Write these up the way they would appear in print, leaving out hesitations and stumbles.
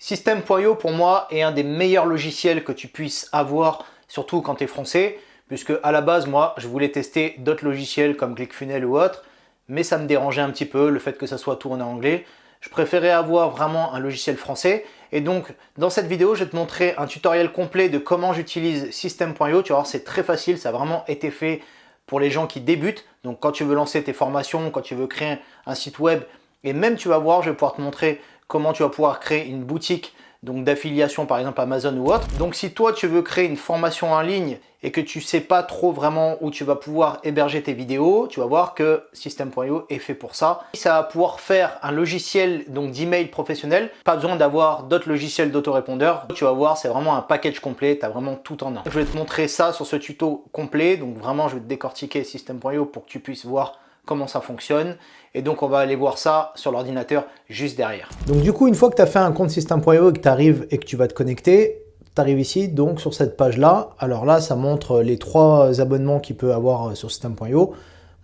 System.io pour moi est un des meilleurs logiciels que tu puisses avoir, surtout quand tu es français, puisque à la base moi je voulais tester d'autres logiciels comme ClickFunnels ou autre, mais ça me dérangeait un petit peu le fait que ça soit tourné en anglais. Je préférais avoir vraiment un logiciel français et donc dans cette vidéo je vais te montrer un tutoriel complet de comment j'utilise System.io. Tu vas voir, c'est très facile, ça a vraiment été fait pour les gens qui débutent. Donc quand tu veux lancer tes formations, quand tu veux créer un site web, et même tu vas voir, je vais pouvoir te montrer comment tu vas pouvoir créer une boutique donc d'affiliation par exemple Amazon ou autre. Donc si toi tu veux créer une formation en ligne et que tu sais pas trop vraiment où tu vas pouvoir héberger tes vidéos, tu vas voir que System.io est fait pour ça. Ça va pouvoir faire un logiciel donc d'email professionnel, pas besoin d'avoir d'autres logiciels d'autorépondeur. Tu vas voir, c'est vraiment un package complet, tu as vraiment tout en un. Je vais te montrer ça sur ce tuto complet, donc vraiment je vais te décortiquer System.io pour que tu puisses voir comment ça fonctionne. Et donc on va aller voir ça sur l'ordinateur juste derrière. Donc du coup, une fois que tu as fait un compte System.io et que tu arrives et que tu vas te connecter, tu arrives ici donc sur cette page là. Alors là, ça montre les 3 abonnements qu'il peut avoir sur System.io.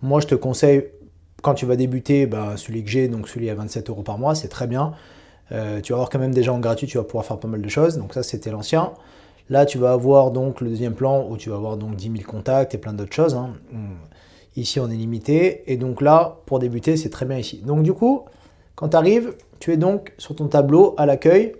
Moi, je te conseille, quand tu vas débuter, celui que j'ai, donc celui à 27 € par mois, c'est très bien. Tu vas avoir quand même déjà en gratuit, tu vas pouvoir faire pas mal de choses. Donc ça, c'était l'ancien. Là, tu vas avoir donc le deuxième plan où tu vas avoir donc 10 000 contacts et plein d'autres choses. Ici, on est limité. Et donc là, pour débuter, c'est très bien ici. Donc du coup, quand tu arrives, tu es donc sur ton tableau à l'accueil.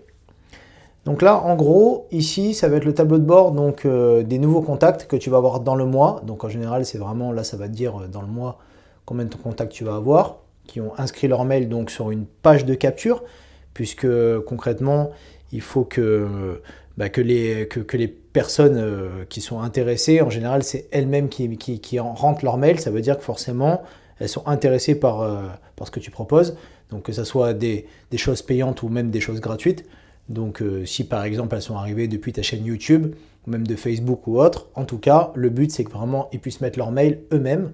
Donc là, en gros, ici, ça va être le tableau de bord donc, des nouveaux contacts que tu vas avoir dans le mois. Donc en général, c'est vraiment, là, ça va te dire dans le mois combien de contacts tu vas avoir, qui ont inscrit leur mail donc, sur une page de capture, puisque concrètement, il faut que les personnes qui sont intéressées, en général, c'est elles-mêmes qui rentrent leur mail. Ça veut dire que forcément, elles sont intéressées par ce que tu proposes. Donc que ce soit des choses payantes ou même des choses gratuites. Donc si par exemple, elles sont arrivées depuis ta chaîne YouTube, ou même de Facebook ou autre, en tout cas, le but, c'est que vraiment, ils puissent mettre leur mail eux-mêmes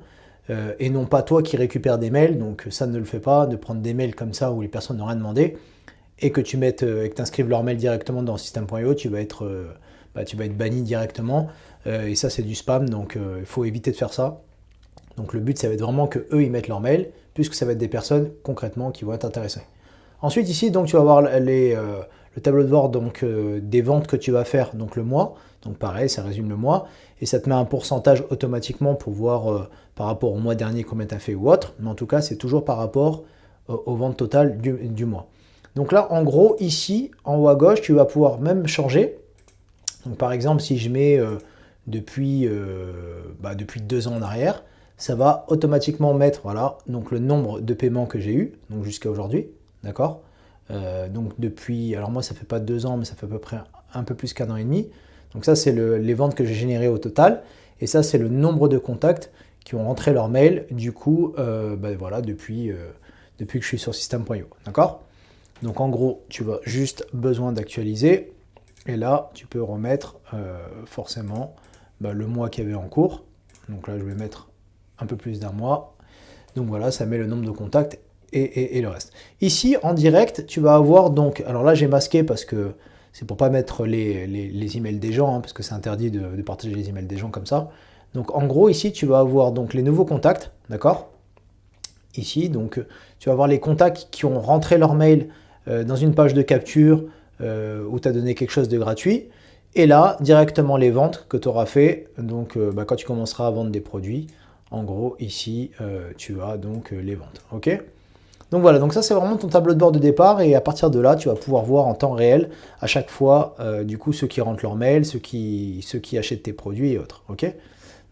et non pas toi qui récupères des mails. Donc ça ne le fait pas, de prendre des mails comme ça où les personnes n'ont rien demandé et que tu mettes et que tu inscrives leur mail directement dans System.io, tu vas être banni directement. Et ça, c'est du spam, donc il faut éviter de faire ça. Donc le but, ça va être vraiment que eux ils mettent leur mail, puisque ça va être des personnes concrètement qui vont être intéressées. Ensuite, ici, donc tu vas avoir le tableau de bord donc, des ventes que tu vas faire donc le mois. Donc pareil, ça résume le mois. Et ça te met un pourcentage automatiquement pour voir par rapport au mois dernier combien tu as fait ou autre. Mais en tout cas, c'est toujours par rapport aux ventes totales du mois. Donc là, en gros, ici, en haut à gauche, tu vas pouvoir même changer. Donc par exemple, si je mets depuis 2 ans en arrière, ça va automatiquement mettre voilà, donc le nombre de paiements que j'ai eu, donc jusqu'à aujourd'hui, d'accord. Donc depuis, alors moi ça fait pas 2 ans, mais ça fait à peu près un peu plus qu'1 an et demi. Donc ça c'est les ventes que j'ai générées au total, et ça c'est le nombre de contacts qui ont rentré leur mail, du coup, voilà, depuis que je suis sur System.io, d'accord. Donc en gros, tu as juste besoin d'actualiser. Et là, tu peux remettre forcément le mois qu'il y avait en cours. Donc là, je vais mettre un peu plus d'1 mois. Donc voilà, ça met le nombre de contacts et le reste. Ici, en direct, tu vas avoir donc... Alors là, j'ai masqué parce que c'est pour pas mettre les emails des gens, parce que c'est interdit de partager les emails des gens comme ça. Donc en gros, ici, tu vas avoir donc les nouveaux contacts, d'accord. Ici, donc tu vas avoir les contacts qui ont rentré leur mail dans une page de capture où tu as donné quelque chose de gratuit. Et là, directement les ventes que tu auras fait. Donc, quand tu commenceras à vendre des produits, en gros, ici, tu as donc les ventes. OK ? Donc voilà, donc ça, c'est vraiment ton tableau de bord de départ. Et à partir de là, tu vas pouvoir voir en temps réel à chaque fois, du coup, ceux qui rentrent leur mail, ceux qui achètent tes produits et autres. OK ?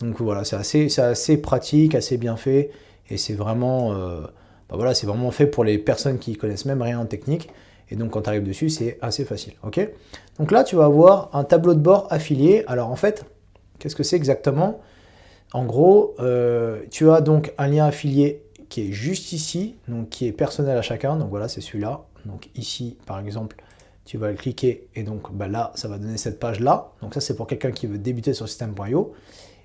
Donc voilà, c'est assez pratique, assez bien fait. Et c'est vraiment, voilà, c'est vraiment fait pour les personnes qui connaissent même rien en technique. Et donc, quand tu arrives dessus, c'est assez facile. OK ? Donc là, tu vas avoir un tableau de bord affilié. Alors, en fait, qu'est-ce que c'est exactement ? En gros, tu as donc un lien affilié qui est juste ici, donc qui est personnel à chacun. Donc voilà, c'est celui-là. Donc ici, par exemple, tu vas le cliquer et donc là, ça va donner cette page-là. Donc ça, c'est pour quelqu'un qui veut débuter sur System.io.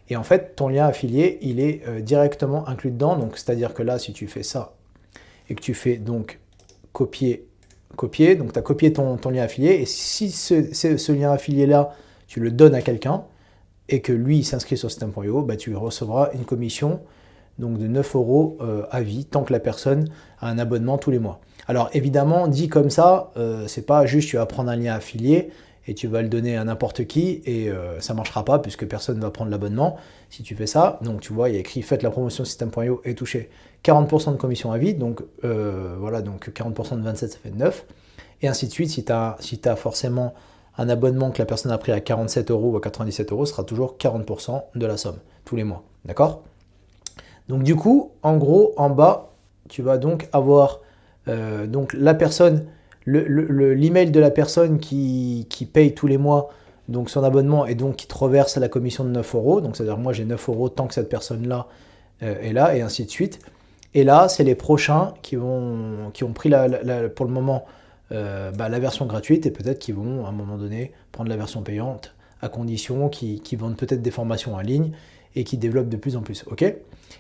Et en fait, ton lien affilié, il est directement inclus dedans. Donc, c'est-à-dire que là, si tu fais ça et que tu fais donc copier, donc tu as copié ton lien affilié, et si ce lien affilié là, tu le donnes à quelqu'un, et que lui il s'inscrit sur System.io, tu recevras une commission donc de 9 euros à vie, tant que la personne a un abonnement tous les mois. Alors évidemment, dit comme ça, c'est pas juste tu vas prendre un lien affilié et tu vas le donner à n'importe qui et ça ne marchera pas puisque personne ne va prendre l'abonnement si tu fais ça. Donc tu vois, il y a écrit faites la promotion System.io et touchez 40% de commission à vie. Donc voilà, donc 40% de 27, ça fait 9. Et ainsi de suite, si tu as forcément un abonnement que la personne a pris à 47 euros ou à 97 euros, ce sera toujours 40% de la somme tous les mois. D'accord? Donc du coup, en gros, en bas, tu vas donc avoir donc la personne, l'email de la personne qui paye tous les mois donc son abonnement et donc qui te reverse la commission de 9 euros. Donc c'est-à-dire moi j'ai 9 euros tant que cette personne-là est là et ainsi de suite. Et là, c'est les prochains qui ont pris pour le moment la version gratuite et peut-être qu'ils vont à un moment donné prendre la version payante à condition qu'ils vendent peut-être des formations en ligne et qui développent de plus en plus. Ok.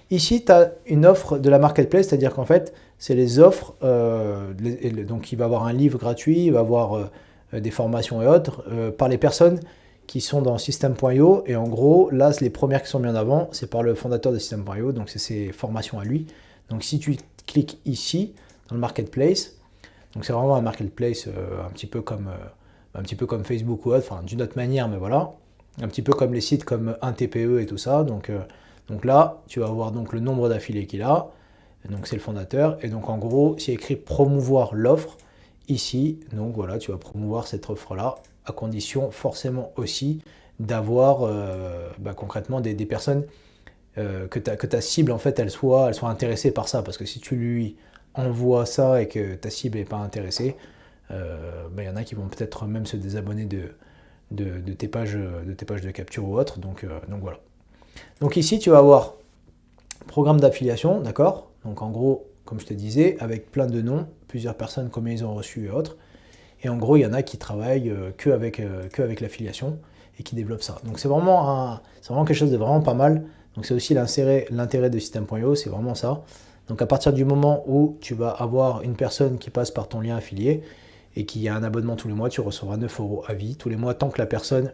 Ici, tu as une offre de la marketplace, c'est-à-dire qu'en fait, c'est les offres. Donc, il va y avoir un livre gratuit, il va y avoir des formations et autres par les personnes qui sont dans System.io. Et en gros, là, les premières qui sont mises en avant, c'est par le fondateur de System.io, donc c'est ses formations à lui. Donc, si tu cliques ici, dans le marketplace, donc c'est vraiment un marketplace un petit peu comme Facebook ou autre, enfin d'une autre manière, mais voilà. Un petit peu comme les sites comme 1TPE et tout ça. Donc là, tu vas voir donc le nombre d'affiliés qu'il a. Donc c'est le fondateur. Et donc en gros, s'il y a écrit promouvoir l'offre, ici, donc voilà, tu vas promouvoir cette offre-là, à condition forcément aussi d'avoir concrètement des personnes que ta cible, en fait, elle soit intéressée par ça. Parce que si tu lui envoies ça et que ta cible n'est pas intéressée, il y en a qui vont peut-être même se désabonner de tes pages de capture ou autre. Donc voilà. Donc ici, tu vas avoir programme d'affiliation, d'accord? Donc en gros, comme je te disais, avec plein de noms, plusieurs personnes, combien ils ont reçu et autres. Et en gros, il y en a qui travaillent que avec l'affiliation et qui développent ça. Donc c'est vraiment quelque chose de vraiment pas mal. Donc c'est aussi l'intérêt de System.io, c'est vraiment ça. Donc à partir du moment où tu vas avoir une personne qui passe par ton lien affilié et qui a un abonnement tous les mois, tu recevras 9 euros à vie tous les mois tant que la personne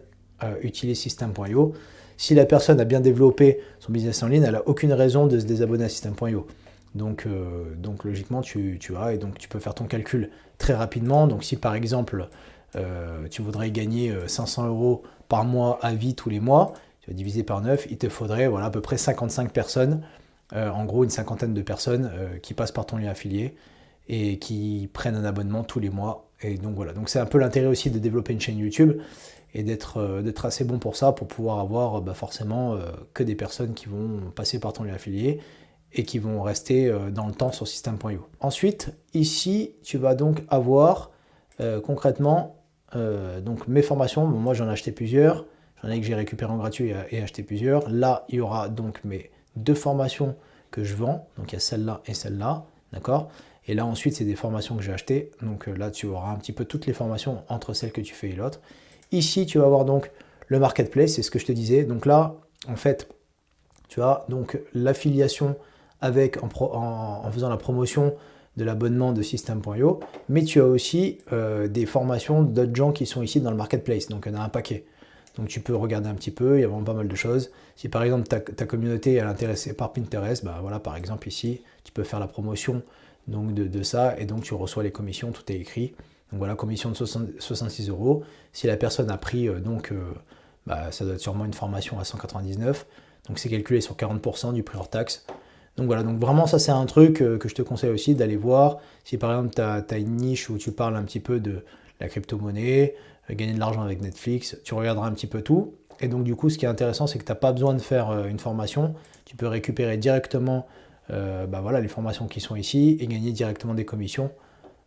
utilise System.io. Si la personne a bien développé son business en ligne, elle n'a aucune raison de se désabonner à System.io. Donc logiquement, tu as, et donc tu peux faire ton calcul très rapidement. Donc si par exemple, tu voudrais gagner 500 euros par mois à vie tous les mois, tu vas diviser par 9, il te faudrait à peu près 55 personnes, en gros une cinquantaine de personnes qui passent par ton lien affilié et qui prennent un abonnement tous les mois. Et donc voilà, donc c'est un peu l'intérêt aussi de développer une chaîne YouTube et d'être assez bon pour ça, pour pouvoir avoir forcément que des personnes qui vont passer par ton lien affilié et qui vont rester dans le temps sur System.io. Ensuite, ici, tu vas donc avoir concrètement donc mes formations. Bon, moi, j'en ai acheté plusieurs. J'en ai que j'ai récupéré en gratuit et acheté plusieurs. Là, il y aura donc mes 2 formations que je vends. Donc, il y a celle-là et celle-là. D'accord? Et là, ensuite, c'est des formations que j'ai achetées. Donc là, tu auras un petit peu toutes les formations entre celles que tu fais et l'autre. Ici, tu vas avoir donc le marketplace, c'est ce que je te disais. Donc là, en fait, tu as donc l'affiliation avec en faisant la promotion de l'abonnement de System.io, mais tu as aussi des formations d'autres gens qui sont ici dans le marketplace. Donc il y en a un paquet. Donc tu peux regarder un petit peu, il y a vraiment pas mal de choses. Si par exemple ta communauté est intéressée par Pinterest, voilà, par exemple ici, tu peux faire la promotion donc de ça et donc tu reçois les commissions, tout est écrit. Donc voilà, commission de 66 euros. Si la personne a pris ça doit être sûrement une formation à 199. Donc c'est calculé sur 40% du prix hors taxe. Donc voilà, donc vraiment ça c'est un truc que je te conseille aussi d'aller voir. Si par exemple tu as une niche où tu parles un petit peu de la crypto-monnaie, gagner de l'argent avec Netflix, tu regarderas un petit peu tout. Et donc du coup ce qui est intéressant c'est que tu n'as pas besoin de faire une formation. Tu peux récupérer directement les formations qui sont ici et gagner directement des commissions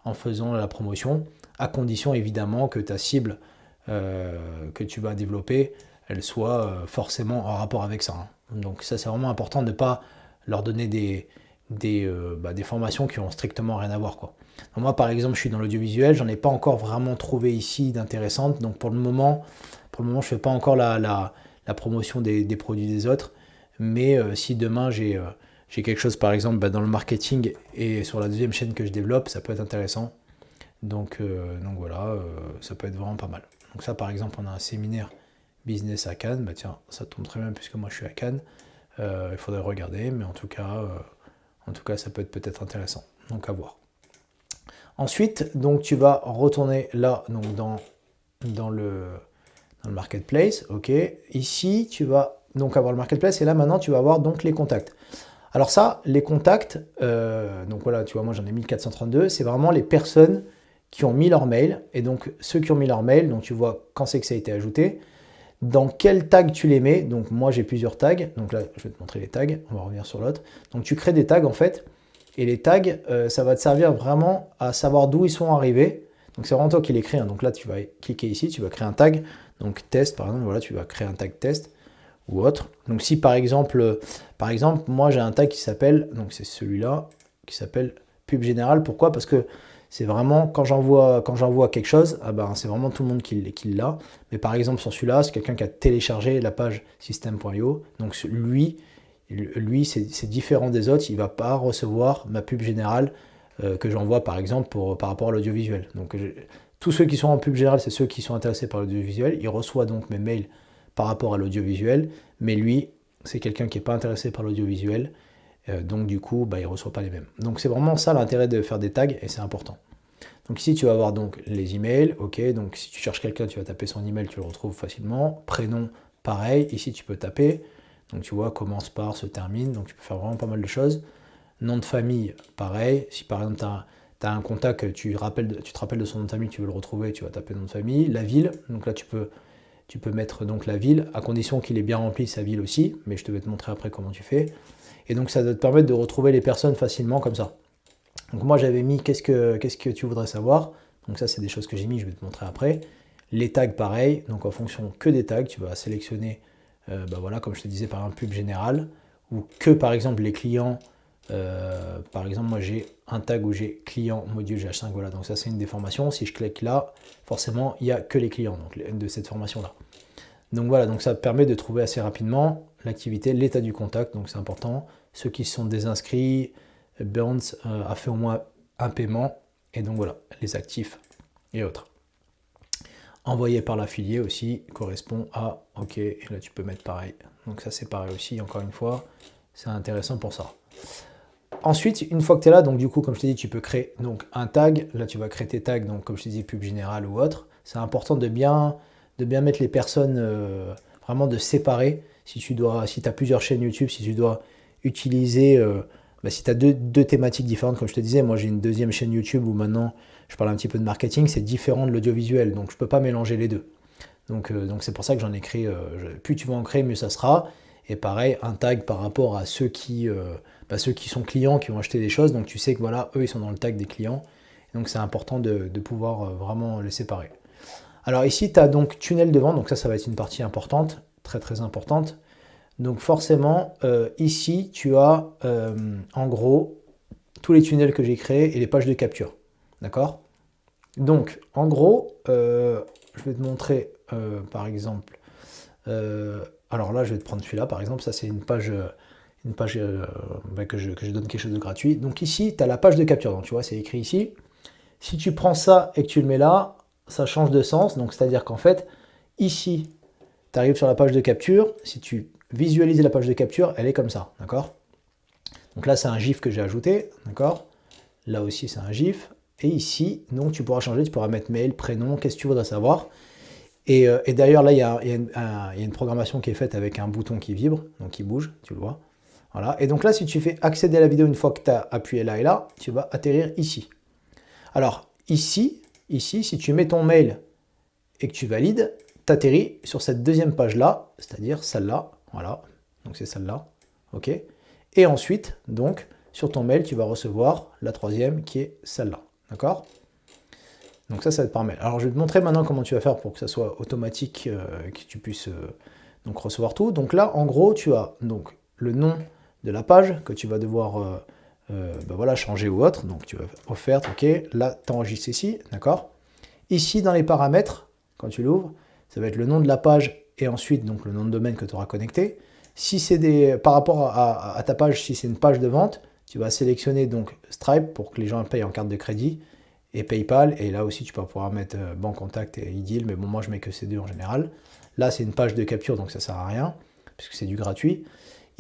en faisant la promotion, à condition évidemment que ta cible que tu vas développer, elle soit forcément en rapport avec ça. Donc ça c'est vraiment important de ne pas leur donner des formations qui ont strictement rien à voir, quoi. Donc moi par exemple je suis dans l'audiovisuel, j'en ai pas encore vraiment trouvé ici d'intéressantes, donc pour le moment je fais pas encore la promotion des produits des autres, mais si demain j'ai quelque chose par exemple dans le marketing et sur la deuxième chaîne que je développe, ça peut être intéressant. Donc voilà, ça peut être vraiment pas mal. Donc ça par exemple on a un séminaire business à Cannes, tiens ça tombe très bien puisque moi je suis à Cannes. Il faudrait regarder, mais en tout cas ça peut être peut-être intéressant. Donc à voir. Ensuite, donc tu vas retourner là, donc dans le marketplace, ok. Ici, tu vas donc avoir le marketplace et là maintenant tu vas avoir donc les contacts. Alors ça, les contacts, donc voilà, tu vois, moi j'en ai 1432, c'est vraiment les personnes qui ont mis leur mail, et donc ceux qui ont mis leur mail, donc tu vois quand c'est que ça a été ajouté, dans quel tag tu les mets, donc moi j'ai plusieurs tags, donc là je vais te montrer les tags, on va revenir sur l'autre, donc tu crées des tags en fait, et les tags, ça va te servir vraiment à savoir d'où ils sont arrivés, donc c'est vraiment toi qui les crée, hein. Donc là tu vas cliquer ici, tu vas créer un tag, donc test par exemple, voilà, tu vas créer un tag test, ou autre. Donc si par exemple moi j'ai un tag qui s'appelle, donc c'est celui-là, qui s'appelle pub général. Pourquoi? Parce que c'est vraiment, quand j'envoie quelque chose, ah ben, c'est vraiment tout le monde qui l'a. Mais par exemple sur celui-là, c'est quelqu'un qui a téléchargé la page system.io. Donc lui c'est différent des autres, il ne va pas recevoir ma pub générale que j'envoie par exemple par rapport à l'audiovisuel. Donc tous ceux qui sont en pub générale, c'est ceux qui sont intéressés par l'audiovisuel. Il reçoit donc mes mails par rapport à l'audiovisuel, mais lui, c'est quelqu'un qui n'est pas intéressé par l'audiovisuel, donc du coup, bah, il ne reçoit pas les mêmes. Donc c'est vraiment ça l'intérêt de faire des tags, et c'est important. Donc ici, tu vas avoir donc les emails, ok, donc si tu cherches quelqu'un, tu vas taper son email, tu le retrouves facilement. Prénom, pareil, ici tu peux taper, donc tu vois, commence par, se termine, donc tu peux faire vraiment pas mal de choses. Nom de famille, pareil, si par exemple tu as un contact, tu te rappelles de son nom de famille, tu veux le retrouver, tu vas taper nom de famille. La ville, donc là tu peux mettre donc la ville, à condition qu'il ait bien rempli sa ville aussi, mais je te vais te montrer après comment tu fais. Et donc ça va te permettre de retrouver les personnes facilement comme ça. Donc moi j'avais mis qu'est-ce que tu voudrais savoir. Donc ça c'est des choses que j'ai mis, je vais te montrer après. Les tags pareil, donc en fonction que des tags, tu vas sélectionner, bah voilà, comme je te disais par un pub général, ou que par exemple les clients, par exemple moi j'ai un tag où j'ai client module GH5, voilà, donc ça c'est une des formations. Si je clique là, forcément il n'y a que les clients donc, de cette formation là. Donc voilà, donc ça permet de trouver assez rapidement l'activité, l'état du contact, donc c'est important. Ceux qui sont désinscrits, Burns a fait au moins un paiement, et donc voilà, les actifs et autres. Envoyé par l'affilié aussi correspond à OK, et là tu peux mettre pareil. Donc ça c'est pareil aussi, encore une fois, c'est intéressant pour ça. Ensuite, une fois que tu es là, donc du coup, comme je t'ai dit, tu peux créer donc un tag. Là, tu vas créer tes tags, donc comme je t'ai dit, pub générale ou autre. C'est important de bien mettre les personnes, vraiment de séparer. Si tu as plusieurs chaînes YouTube, si tu dois utiliser, si tu as deux thématiques différentes, comme je te disais, moi j'ai une deuxième chaîne YouTube où maintenant je parle un petit peu de marketing, c'est différent de l'audiovisuel, donc je ne peux pas mélanger les deux. Donc c'est pour ça que j'en ai créé, plus tu vas en créer, mieux ça sera. Et pareil, un tag par rapport à ceux qui sont clients, qui ont acheté des choses, donc tu sais que voilà, eux ils sont dans le tag des clients, donc c'est important de pouvoir vraiment les séparer. Alors ici, tu as donc tunnel de vente, donc ça va être une partie importante, très très importante. Donc forcément, ici, tu as en gros tous les tunnels que j'ai créés et les pages de capture. D'accord? Donc en gros, je vais te montrer par exemple, alors là je vais te prendre celui-là par exemple, ça c'est une page que je donne quelque chose de gratuit. Donc ici, tu as la page de capture, donc tu vois, c'est écrit ici. Si tu prends ça et que tu le mets là, ça change de sens, donc c'est-à-dire qu'en fait, ici, tu arrives sur la page de capture, si tu visualises la page de capture, elle est comme ça, d'accord? Donc là, c'est un GIF que j'ai ajouté, d'accord? Là aussi, c'est un GIF. Et ici, donc tu pourras changer, tu pourras mettre mail, prénom, qu'est-ce que tu voudrais savoir. Et d'ailleurs, là, il y a une programmation qui est faite avec un bouton qui vibre, donc qui bouge, tu le vois. Voilà. Et donc là, si tu fais accéder à la vidéo une fois que tu as appuyé là et là, tu vas atterrir ici. Alors, ici, si tu mets ton mail et que tu valides, tu atterris sur cette deuxième page-là, c'est-à-dire celle-là. Voilà, donc c'est celle-là. OK. Et ensuite, donc, sur ton mail, tu vas recevoir la troisième qui est celle-là. D'accord? Donc ça va être par mail. Alors je vais te montrer maintenant comment tu vas faire pour que ça soit automatique, que tu puisses donc recevoir tout. Donc là, en gros, tu as donc le nom de la page que tu vas devoir voilà, changer ou autre. Donc tu vas offerte, ok. Là, tu enregistres ici, d'accord. Ici, dans les paramètres, quand tu l'ouvres, ça va être le nom de la page et ensuite donc le nom de domaine que tu auras connecté. Si c'est par rapport à ta page, si c'est une page de vente, tu vas sélectionner donc Stripe pour que les gens payent en carte de crédit et PayPal. Et là aussi, tu vas pouvoir mettre Banque Contact et iDeal, mais bon, moi je mets que ces deux en général. Là, c'est une page de capture, donc ça sert à rien puisque c'est du gratuit.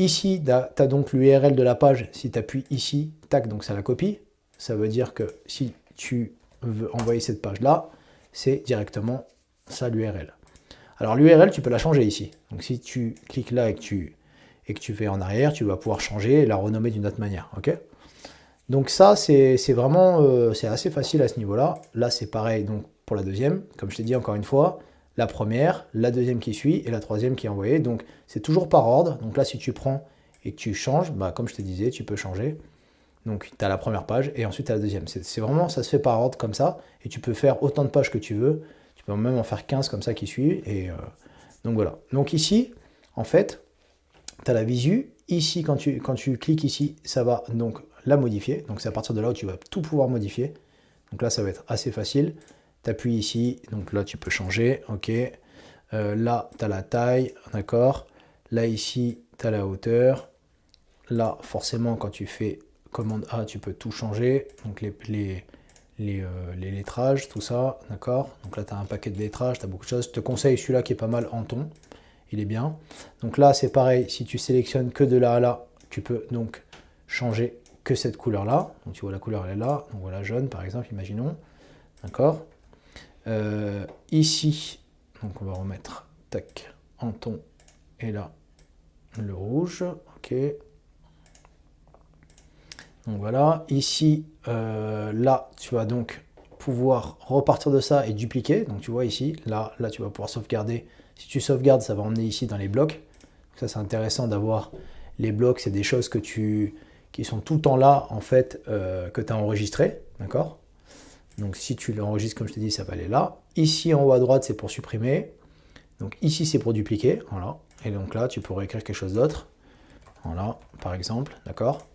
Ici, tu as donc l'URL de la page. Si tu appuies ici, tac, donc ça la copie. Ça veut dire que si tu veux envoyer cette page-là, c'est directement ça l'URL. Alors l'URL, tu peux la changer ici. Donc si tu cliques là et que tu fais en arrière, tu vas pouvoir changer et la renommer d'une autre manière. Ok. Donc ça, c'est vraiment c'est assez facile à ce niveau-là. Là, c'est pareil donc pour la deuxième. Comme je t'ai dit encore une fois, la première, la deuxième qui suit et la troisième qui est envoyée. Donc c'est toujours par ordre. Donc là, si tu prends et que tu changes, bah, comme je te disais, tu peux changer. Donc tu as la première page et ensuite tu as la deuxième. C'est vraiment, ça se fait par ordre comme ça. Et tu peux faire autant de pages que tu veux. Tu peux même en faire 15 comme ça qui suivent. Et donc voilà. Donc ici, en fait, tu as la visu. Ici, quand tu cliques ici, ça va donc la modifier. Donc c'est à partir de là où tu vas tout pouvoir modifier. Donc là, ça va être assez facile. Tu appuies ici, donc là, tu peux changer. Ok. Là, tu as la taille, d'accord. Là, ici, tu as la hauteur. Là, forcément, quand tu fais commande A, tu peux tout changer. Donc les lettrages, tout ça, d'accord. Donc là, tu as un paquet de lettrages, tu as beaucoup de choses. Je te conseille celui-là qui est pas mal en ton. Il est bien. Donc là, c'est pareil. Si tu sélectionnes que de là à là, tu peux donc changer que cette couleur-là. Donc tu vois, la couleur, elle est là. Donc voilà, jaune, par exemple, imaginons. D'accord. Ici, donc on va remettre, tac, en ton. Et là, le rouge. OK. Donc voilà. Ici, là, tu vas donc pouvoir repartir de ça et dupliquer. Donc tu vois ici, là, tu vas pouvoir sauvegarder. Si tu sauvegardes, ça va emmener ici dans les blocs. Donc ça, c'est intéressant d'avoir les blocs. C'est des choses qui sont tout le temps là, en fait, que tu as enregistré. D'accord. Donc si tu l'enregistres, comme je te dis, ça va aller là. Ici, en haut à droite, c'est pour supprimer. Donc ici, c'est pour dupliquer. Voilà. Et donc là, tu pourrais écrire quelque chose d'autre. Voilà, par exemple. D'accord.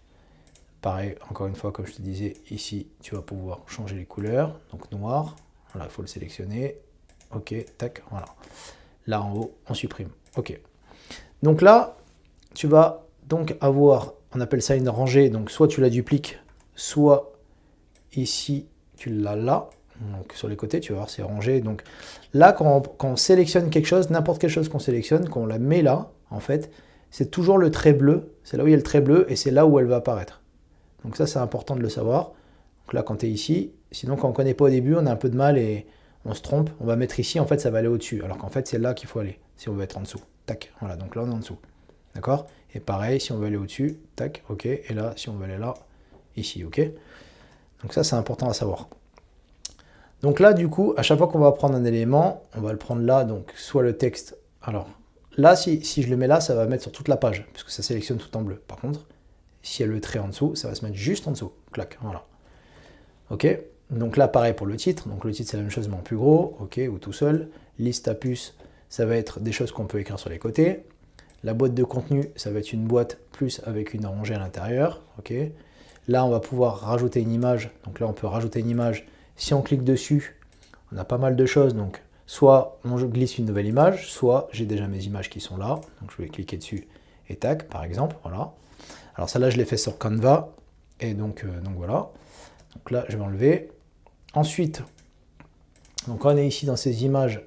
Pareil, encore une fois, comme je te disais, ici, tu vas pouvoir changer les couleurs. Donc noir. Voilà, il faut le sélectionner. OK, tac, voilà. Là en haut, on supprime. OK. Donc là, tu vas donc avoir, on appelle ça une rangée. Donc soit tu la dupliques, soit ici, tu l'as là. Donc sur les côtés, tu vas voir, c'est rangé. Donc là, quand on sélectionne quelque chose, n'importe quelle chose qu'on sélectionne, quand on la met là, en fait, c'est toujours le trait bleu. C'est là où il y a le trait bleu et c'est là où elle va apparaître. Donc ça, c'est important de le savoir. Donc là, quand tu es ici, sinon quand on ne connaît pas au début, on a un peu de mal et on se trompe. On va mettre ici, en fait, ça va aller au-dessus. Alors qu'en fait, c'est là qu'il faut aller, si on veut être en dessous. Tac, voilà, donc là, on est en dessous. D'accord. Et pareil, si on veut aller au-dessus, tac, OK. Et là, si on veut aller là, ici, OK. Donc ça, c'est important à savoir. Donc là, du coup, à chaque fois qu'on va prendre un élément, on va le prendre là, donc soit le texte. Alors là, si je le mets là, ça va mettre sur toute la page, puisque ça sélectionne tout en bleu. Par contre, si il y a le trait en dessous, ça va se mettre juste en dessous. Clac, voilà. OK. Donc là, pareil pour le titre. Donc le titre, c'est la même chose, mais en plus gros. OK, ou tout seul. Liste à puce, ça va être des choses qu'on peut écrire sur les côtés. La boîte de contenu, ça va être une boîte plus avec une rangée à l'intérieur. OK. Là, on va pouvoir rajouter une image. Donc là, on peut rajouter une image. Si on clique dessus, on a pas mal de choses. Donc, soit on glisse une nouvelle image, soit j'ai déjà mes images qui sont là. Donc, je vais cliquer dessus et tac, par exemple. Voilà. Alors, celle-là, je l'ai fait sur Canva. Et donc voilà. Donc là, je vais enlever. Ensuite, donc quand on est ici dans ces images,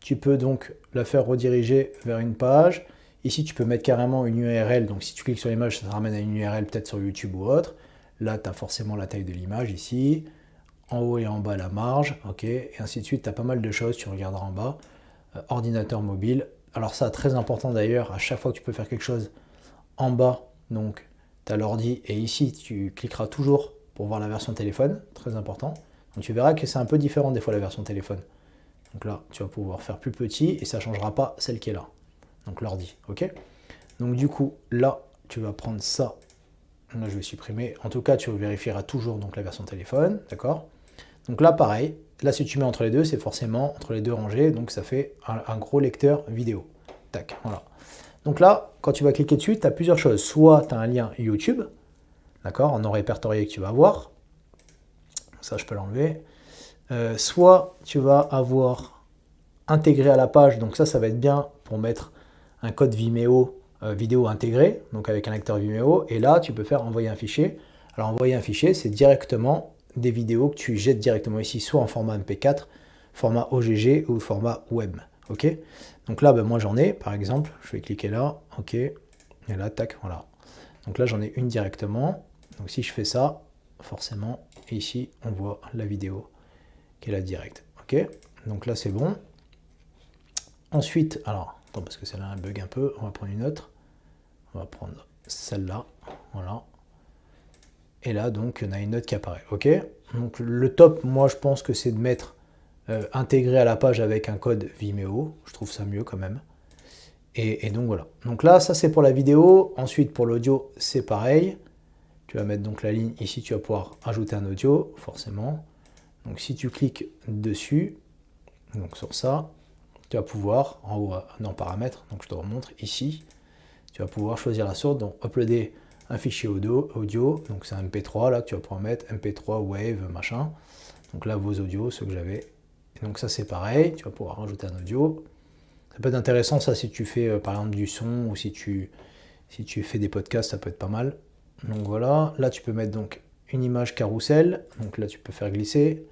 tu peux donc la faire rediriger vers une page. Ici, tu peux mettre carrément une URL. Donc, si tu cliques sur l'image, ça te ramène à une URL peut-être sur YouTube ou autre. Là, tu as forcément la taille de l'image ici. En haut et en bas, la marge. OK. Et ainsi de suite. Tu as pas mal de choses. Tu regarderas en bas. Ordinateur mobile. Alors ça, très important d'ailleurs, à chaque fois que tu peux faire quelque chose en bas, donc tu as l'ordi. Et ici, tu cliqueras toujours pour voir la version téléphone. Très important. Donc, tu verras que c'est un peu différent des fois la version téléphone. Donc là, tu vas pouvoir faire plus petit et ça ne changera pas celle qui est là. Donc l'ordi, ok. Donc du coup, là, tu vas prendre ça. Là, je vais supprimer. En tout cas, tu vérifieras toujours donc la version téléphone, d'accord. Donc là, pareil. Là, si tu mets entre les deux, c'est forcément entre les deux rangées. Donc ça fait un gros lecteur vidéo. Tac, voilà. Donc là, quand tu vas cliquer dessus, tu as plusieurs choses. Soit tu as un lien YouTube, d'accord, en non répertorié que tu vas avoir. Ça, je peux l'enlever. Soit tu vas avoir intégré à la page. Donc ça va être bien pour mettre un code Vimeo vidéo intégré, donc avec un lecteur Vimeo, et là tu peux faire envoyer un fichier. Alors envoyer un fichier, c'est directement des vidéos que tu jettes directement ici, soit en format MP4, format OGG ou format web. Ok. Donc là, ben, moi j'en ai, par exemple, je vais cliquer là, ok. Et là, tac, voilà. Donc là, j'en ai une directement. Donc si je fais ça, forcément, ici, on voit la vidéo qui est là direct. Ok, donc là, c'est bon. Ensuite, alors, attends, parce que celle-là, elle bug un peu. On va prendre une autre. On va prendre celle-là. Voilà. Et là, donc, on a une note qui apparaît. Ok, donc le top, moi, je pense que c'est de mettre intégré à la page avec un code Vimeo. Je trouve ça mieux quand même. Et donc voilà. Donc là, ça c'est pour la vidéo. Ensuite, pour l'audio, c'est pareil. Tu vas mettre donc la ligne ici, tu vas pouvoir ajouter un audio, forcément. Donc si tu cliques dessus, donc sur ça, tu vas pouvoir, en haut dans paramètres, donc je te remontre ici, tu vas pouvoir choisir la source, donc uploader un fichier audio, donc c'est un MP3 là, tu vas pouvoir mettre MP3, Wave, machin. Donc là, vos audios, ceux que j'avais. Et donc ça c'est pareil, tu vas pouvoir rajouter un audio. Ça peut être intéressant ça si tu fais par exemple du son ou si tu fais des podcasts, ça peut être pas mal. Donc voilà, là tu peux mettre donc une image carrousel, donc là tu peux faire glisser.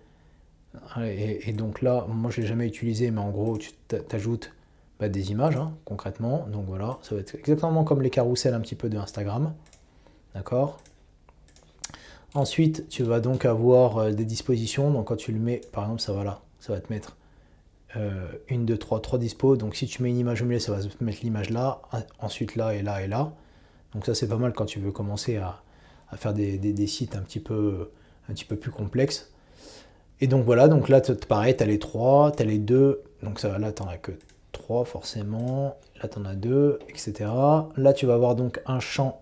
Et donc là, moi je l'ai jamais utilisé, mais en gros tu t'ajoutes des images concrètement. Donc voilà, ça va être exactement comme les carousels un petit peu de Instagram. D'accord. Ensuite, tu vas donc avoir des dispositions. Donc quand tu le mets, par exemple, ça va là, ça va te mettre 1, 2, 3 dispos. Donc si tu mets une image au milieu, ça va te mettre l'image là, ensuite là et là et là. Donc ça c'est pas mal quand tu veux commencer à faire des sites un petit peu plus complexes. Et donc voilà, donc là pareil, tu as les 3, tu as les 2, donc ça, là tu n'en as que 3 forcément, là tu en as 2, etc. Là tu vas avoir donc un champ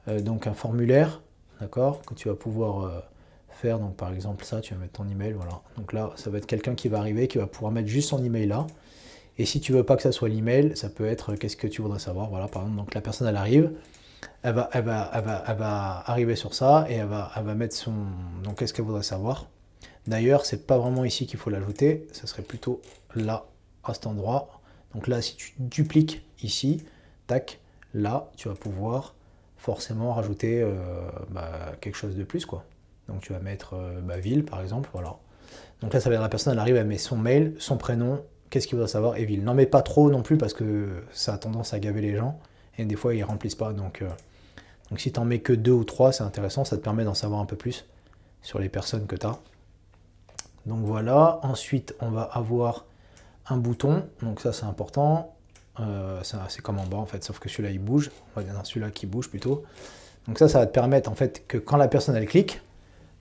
donc un formulaire, d'accord, que tu vas pouvoir faire. Donc par exemple ça, tu vas mettre ton email, voilà. Donc là, ça va être quelqu'un qui va arriver, qui va pouvoir mettre juste son email là. Et si tu veux pas que ça soit l'email, ça peut être qu'est-ce que tu voudrais savoir. Voilà, par exemple, donc la personne elle arrive, elle va arriver sur ça et elle va mettre son. Donc qu'est-ce qu'elle voudrait savoir. D'ailleurs, c'est pas vraiment ici qu'il faut l'ajouter, ça serait plutôt là, à cet endroit. Donc là, si tu dupliques ici, tac, là, tu vas pouvoir forcément rajouter quelque chose de plus, quoi. Donc tu vas mettre ville, par exemple, voilà. Donc là, ça va être la personne, elle arrive, elle met son mail, son prénom, qu'est-ce qu'il voudrait savoir, et ville. N'en mets pas trop non plus, parce que ça a tendance à gaver les gens, et des fois, ils remplissent pas. Donc si tu en mets que 2 ou 3, c'est intéressant, ça te permet d'en savoir un peu plus sur les personnes que tu as. Donc voilà, ensuite, on va avoir un bouton, donc ça, c'est important. C'est comme en bas en fait, sauf que celui-là il bouge, on va dire celui-là qui bouge plutôt. Donc ça va te permettre en fait que quand la personne elle clique,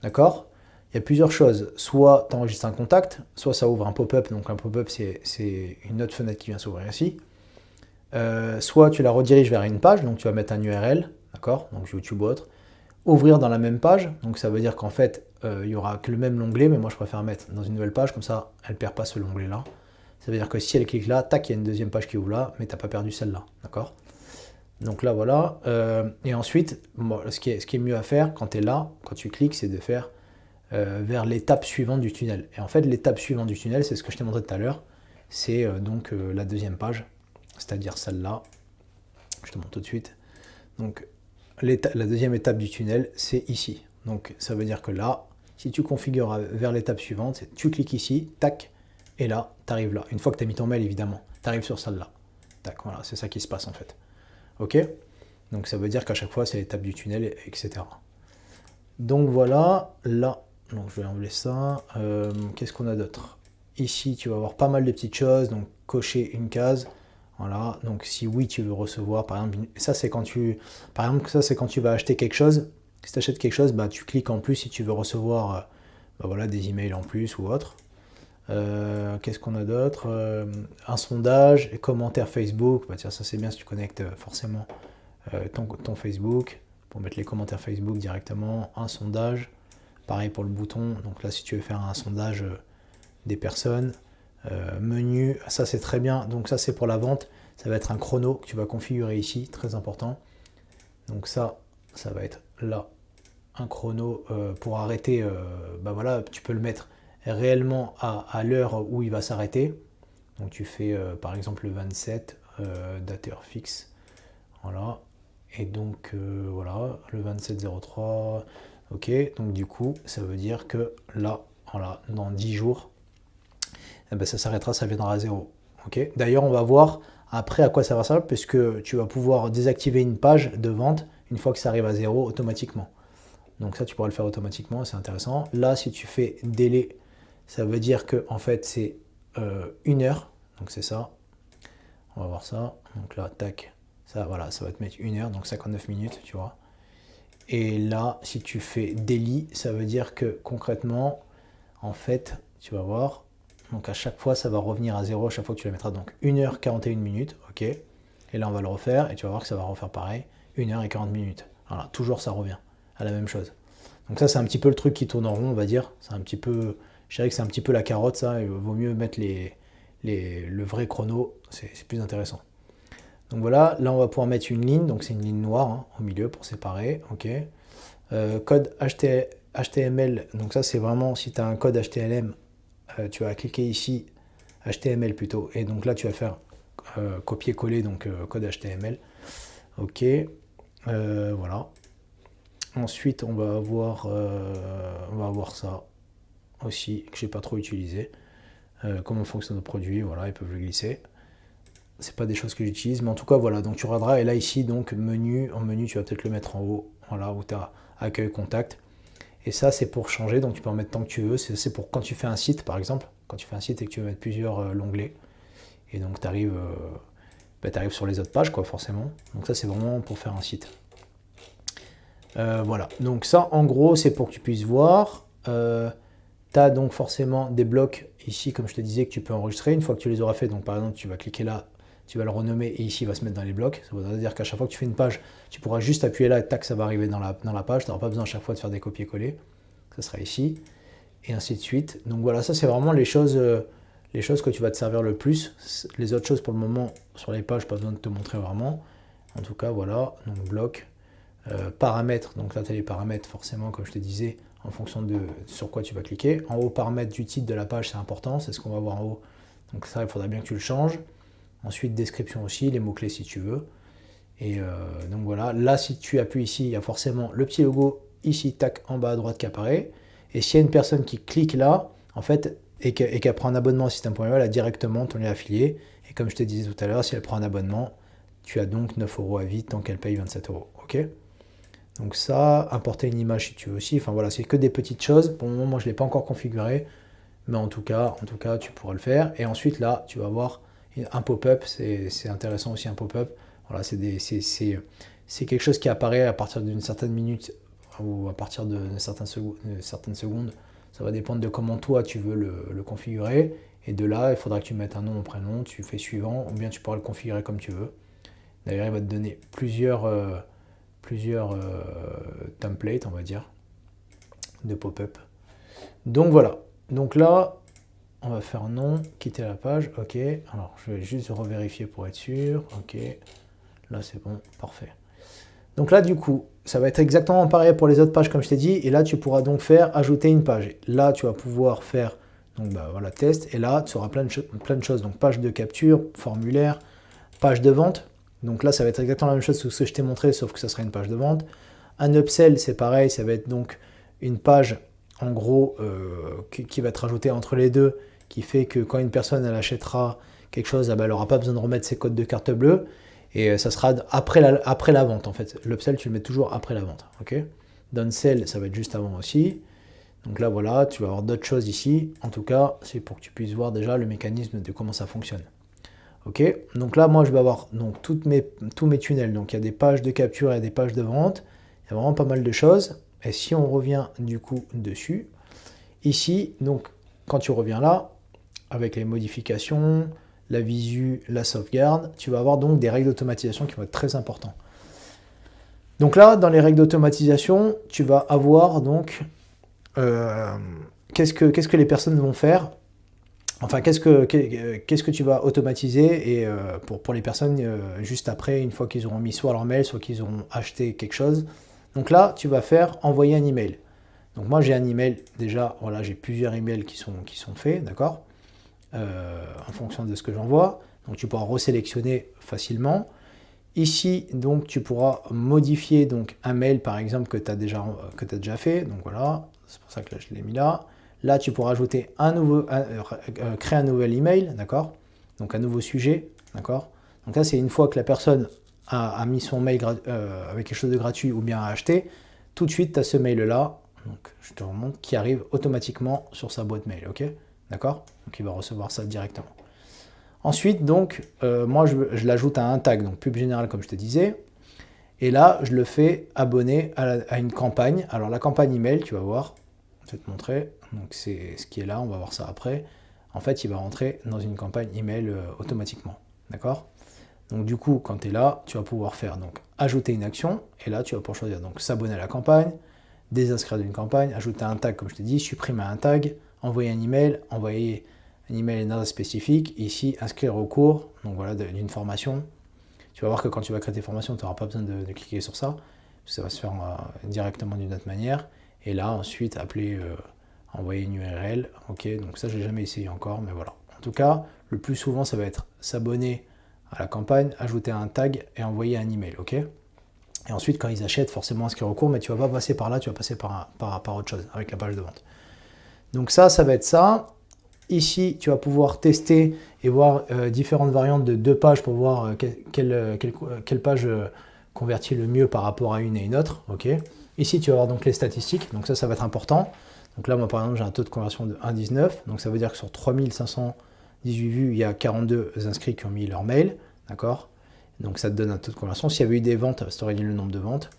d'accord, il y a plusieurs choses. Soit tu enregistres un contact, soit ça ouvre un pop-up, donc un pop-up c'est une autre fenêtre qui vient s'ouvrir ici. Soit tu la rediriges vers une page, donc tu vas mettre un URL, d'accord, donc YouTube ou autre. Ouvrir dans la même page, donc ça veut dire qu'en fait il y aura que le même onglet, mais moi je préfère mettre dans une nouvelle page, comme ça elle perd pas ce onglet là. Ça veut dire que si elle clique là, tac, il y a une deuxième page qui ouvre là, mais tu n'as pas perdu celle-là, d'accord. Donc là, voilà. Et ensuite, ce qui est mieux à faire quand tu es là, quand tu cliques, c'est de faire vers l'étape suivante du tunnel. Et en fait, l'étape suivante du tunnel, c'est ce que je t'ai montré tout à l'heure. C'est donc la deuxième page, c'est-à-dire celle-là. Je te montre tout de suite. Donc, la deuxième étape du tunnel, c'est ici. Donc, ça veut dire que là, si tu configures vers l'étape suivante, tu cliques ici, tac, et là, tu arrives là. Une fois que tu as mis ton mail, évidemment, tu arrives sur celle-là. Tac, voilà, c'est ça qui se passe en fait. Ok. Donc ça veut dire qu'à chaque fois, c'est l'étape du tunnel, etc. Donc voilà, là, donc je vais enlever ça. Qu'est-ce qu'on a d'autre? Ici, tu vas avoir pas mal de petites choses. Donc cocher une case. Voilà. Donc si oui, tu veux recevoir, par exemple, ça c'est quand tu, par exemple, ça c'est quand tu vas acheter quelque chose. Si tu achètes quelque chose, bah, tu cliques en plus si tu veux recevoir voilà, des emails en plus ou autre. Qu'est-ce qu'on a d'autre? Un sondage, commentaire Facebook. Bah tiens, ça c'est bien si tu connectes forcément ton Facebook pour mettre les commentaires Facebook directement. Un sondage, pareil pour le bouton. Donc là, si tu veux faire un sondage des personnes, menu, ça c'est très bien. Donc ça c'est pour la vente. Ça va être un chrono que tu vas configurer ici, très important. Donc ça va être là un chrono pour arrêter. Bah voilà, tu peux le mettre réellement à l'heure où il va s'arrêter. Donc tu fais par exemple le 27, date et heure fixe. Voilà. Et donc voilà, le 27-03. Ok, donc du coup, ça veut dire que là, voilà, dans 10 jours, eh ben, ça s'arrêtera, ça viendra à 0. Ok. D'ailleurs, on va voir Après, à quoi ça va servir? Puisque tu vas pouvoir désactiver une page de vente une fois que ça arrive à 0 automatiquement. Donc ça, tu pourras le faire automatiquement, c'est intéressant. Là, si tu fais délai, ça veut dire que en fait, c'est 1 heure. Donc c'est ça. On va voir ça. Donc là, tac. Ça, voilà, ça va te mettre 1 heure, donc 59 minutes, tu vois. Et là, si tu fais daily, ça veut dire que concrètement, en fait, tu vas voir. Donc à chaque fois, ça va revenir à 0 à chaque fois que tu la mettras. Donc 1h41 minutes, ok. Et là, on va le refaire et tu vas voir que ça va refaire pareil. 1h40 minutes. Voilà, toujours ça revient à la même chose. Donc ça, c'est un petit peu le truc qui tourne en rond, on va dire. C'est un petit peu, je dirais que c'est un petit peu la carotte, ça. Il vaut mieux mettre le vrai chrono, c'est plus intéressant. Donc voilà, là, on va pouvoir mettre une ligne. Donc c'est une ligne noire hein, au milieu pour séparer, ok. Code HTML, donc ça, c'est vraiment si tu as un code HTML. Tu vas cliquer ici, HTML plutôt, et donc là tu vas faire copier-coller, donc code HTML. Ok, voilà. Ensuite, on va avoir ça aussi, que j'ai pas trop utilisé. Comment fonctionne le produit, voilà, ils peuvent le glisser. C'est pas des choses que j'utilise, mais en tout cas, voilà. Donc tu regarderas, et là ici, donc menu, en menu, tu vas peut-être le mettre en haut, voilà, où tu as accueil, contact. Et ça, c'est pour changer, donc tu peux en mettre tant que tu veux. C'est pour quand tu fais un site, par exemple. Quand tu fais un site et que tu veux mettre plusieurs onglets. Et donc, tu arrives sur les autres pages, quoi, forcément. Donc ça, c'est vraiment pour faire un site. Voilà. Donc ça, en gros, c'est pour que tu puisses voir. Tu as donc forcément des blocs ici, comme je te disais, que tu peux enregistrer. Une fois que tu les auras fait, donc par exemple, tu vas cliquer là, tu vas le renommer et ici, il va se mettre dans les blocs. Ça veut dire qu'à chaque fois que tu fais une page, tu pourras juste appuyer là et tac, ça va arriver dans la page. Tu n'auras pas besoin à chaque fois de faire des copier-coller. Ça sera ici. Et ainsi de suite. Donc voilà, ça c'est vraiment les choses que tu vas te servir le plus. Les autres choses pour le moment, sur les pages, pas besoin de te montrer vraiment. En tout cas, voilà. Donc bloc. Paramètres. Donc là, tu as les paramètres forcément, comme je te disais, en fonction de sur quoi tu vas cliquer. En haut, paramètres du titre de la page, c'est important. C'est ce qu'on va voir en haut. Donc ça, il faudra bien que tu le changes. Ensuite, description aussi, les mots-clés si tu veux. Et donc voilà, là si tu appuies ici, il y a forcément le petit logo ici, tac, en bas à droite qui apparaît. Et s'il y a une personne qui clique là, en fait, et qu'elle prend un abonnement au système.io, elle a directement ton lien affilié. Et comme je te disais tout à l'heure, si elle prend un abonnement, tu as donc 9 € à vie tant qu'elle paye 27 €. Ok. Donc ça, importer une image si tu veux aussi. Enfin voilà, c'est que des petites choses. Pour le moment, moi je ne l'ai pas encore configuré. Mais en tout cas, tu pourras le faire. Et ensuite, là, tu vas voir un pop-up. C'est intéressant aussi un pop-up. Voilà, c'est quelque chose qui apparaît à partir d'une certaine minute ou à partir de certaines secondes. Ça va dépendre de comment toi tu veux le configurer. Et de là, il faudra que tu mettes un nom, un prénom, tu fais suivant, ou bien tu pourras le configurer comme tu veux. D'ailleurs, il va te donner plusieurs templates, on va dire, de pop-up. Donc voilà. Donc là, on va faire non, quitter la page. Ok. Alors, je vais juste revérifier pour être sûr. Ok. Là, c'est bon. Parfait. Donc là, du coup, ça va être exactement pareil pour les autres pages, comme je t'ai dit. Et là, tu pourras donc faire ajouter une page. Là, tu vas pouvoir faire donc voilà, test. Et là, tu auras plein de choses. Donc, page de capture, formulaire, page de vente. Donc là, ça va être exactement la même chose que ce que je t'ai montré, sauf que ça sera une page de vente. Un upsell, c'est pareil. Ça va être donc une page, en gros, qui va être ajoutée entre les deux, qui fait que quand une personne elle achètera quelque chose, elle n'aura pas besoin de remettre ses codes de carte bleue. Et ça sera après la vente, en fait. L'upsell, tu le mets toujours après la vente. Ok. Downsell, ça va être juste avant aussi. Donc là, voilà, tu vas avoir d'autres choses ici. En tout cas, c'est pour que tu puisses voir déjà le mécanisme de comment ça fonctionne. Ok. Donc là, moi, je vais avoir donc, tous mes tunnels. Donc, il y a des pages de capture et des pages de vente. Il y a vraiment pas mal de choses. Et si on revient du coup dessus, ici, donc, quand tu reviens là, avec les modifications, la visu, la sauvegarde, tu vas avoir donc des règles d'automatisation qui vont être très importantes. Donc là, dans les règles d'automatisation, tu vas avoir donc qu'est-ce que les personnes vont faire. Enfin, qu'est-ce que tu vas automatiser et pour les personnes juste après, une fois qu'ils auront mis soit leur mail, soit qu'ils auront acheté quelque chose. Donc là, tu vas faire envoyer un email. Donc moi, j'ai un email déjà. Voilà, j'ai plusieurs emails qui sont faits, d'accord. En fonction de ce que j'envoie. Donc tu pourras resélectionner facilement. Ici, donc tu pourras modifier donc un mail par exemple que tu as déjà fait. Donc voilà, c'est pour ça que là, je l'ai mis là. Là, tu pourras ajouter créer un nouvel email, d'accord. Donc un nouveau sujet, d'accord. Donc ça, c'est une fois que la personne a mis son mail avec quelque chose de gratuit ou bien a acheté, tout de suite, tu as ce mail-là, donc je te remonte, qui arrive automatiquement sur sa boîte mail, ok? D'accord? Donc il va recevoir ça directement. Ensuite, donc, moi, je l'ajoute à un tag, donc pub générale, comme je te disais. Et là, je le fais abonner à une campagne. Alors, la campagne email, tu vas voir, je vais te montrer. Donc, c'est ce qui est là, on va voir ça après. En fait, il va rentrer dans une campagne email automatiquement. D'accord? Donc, du coup, quand tu es là, tu vas pouvoir faire donc ajouter une action. Et là, tu vas pouvoir choisir donc s'abonner à la campagne, désinscrire d'une campagne, ajouter un tag, comme je te dis, supprimer un tag, envoyer un email à une adresse spécifique. Ici, inscrire au cours, donc voilà, d'une formation. Tu vas voir que quand tu vas créer tes formations, tu n'auras pas besoin de cliquer sur ça. Ça va se faire directement d'une autre manière. Et là, ensuite, appeler, envoyer une URL. Ok, donc ça, je n'ai jamais essayé encore, mais voilà. En tout cas, le plus souvent, ça va être s'abonner à la campagne, ajouter un tag et envoyer un email. Ok. Et ensuite, quand ils achètent, forcément inscrire au cours, mais tu ne vas pas passer par là, tu vas passer par autre chose avec la page de vente. Donc ça va être ça. Ici, tu vas pouvoir tester et voir différentes variantes de deux pages pour voir quelle page convertit le mieux par rapport à une et une autre. Okay. Ici, tu vas avoir donc les statistiques, donc ça va être important. Donc là, moi par exemple, j'ai un taux de conversion de 1,19, donc ça veut dire que sur 3518 vues, il y a 42 inscrits qui ont mis leur mail, d'accord? Donc ça te donne un taux de conversion. S'il y avait eu des ventes, ça t'aurait dit le nombre de ventes.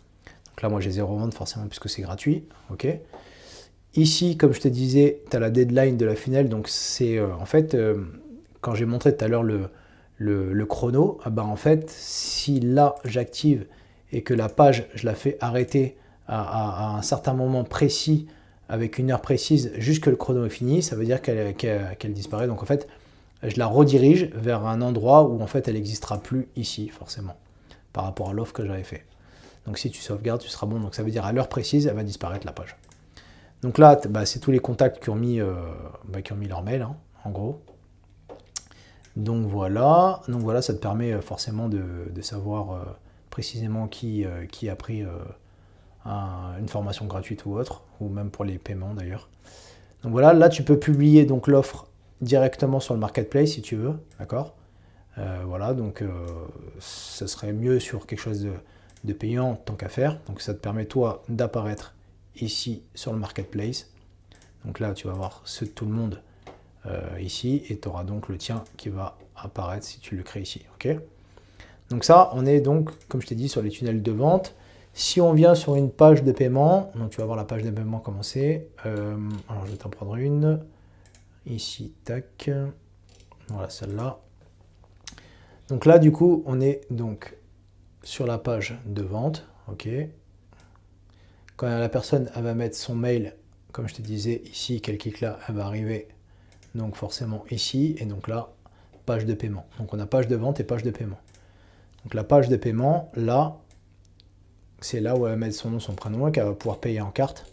Donc là, moi j'ai 0 vente forcément puisque c'est gratuit. Ok. Ici, comme je te disais, tu as la deadline de la funnel. Donc c'est en fait, quand j'ai montré tout à l'heure le chrono, en fait, si là j'active et que la page, je la fais arrêter à un certain moment précis, avec une heure précise, jusque le chrono est fini, ça veut dire qu'elle disparaît. Donc en fait, je la redirige vers un endroit où en fait elle n'existera plus ici, forcément, par rapport à l'offre que j'avais fait. Donc si tu sauvegardes, tu seras bon. Donc ça veut dire à l'heure précise, elle va disparaître la page. Donc là, c'est tous les contacts qui ont mis leur mail, hein, en gros. Donc voilà, ça te permet forcément de savoir précisément qui a pris une formation gratuite ou autre, ou même pour les paiements d'ailleurs. Donc voilà, là tu peux publier donc l'offre directement sur le marketplace si tu veux, d'accord. Voilà, donc ça serait mieux sur quelque chose de payant tant qu'à faire. Donc ça te permet toi d'apparaître ici sur le marketplace. Donc là tu vas voir ceux de tout le monde ici et tu auras donc le tien qui va apparaître si tu le crées ici. Ok. Donc ça, on est donc, comme je t'ai dit, sur les tunnels de vente. Si on vient sur une page de paiement, donc tu vas voir la page de paiement commencer. Alors je vais t'en prendre une. Ici, tac. Voilà celle-là. Donc là, du coup, on est donc sur la page de vente. Ok. Quand la personne elle va mettre son mail, comme je te disais, ici, qu'elle clique là, elle va arriver donc forcément ici. Et donc là, page de paiement. Donc on a page de vente et page de paiement. Donc la page de paiement, là, c'est là où elle va mettre son nom, son prénom, et qu'elle va pouvoir payer en carte.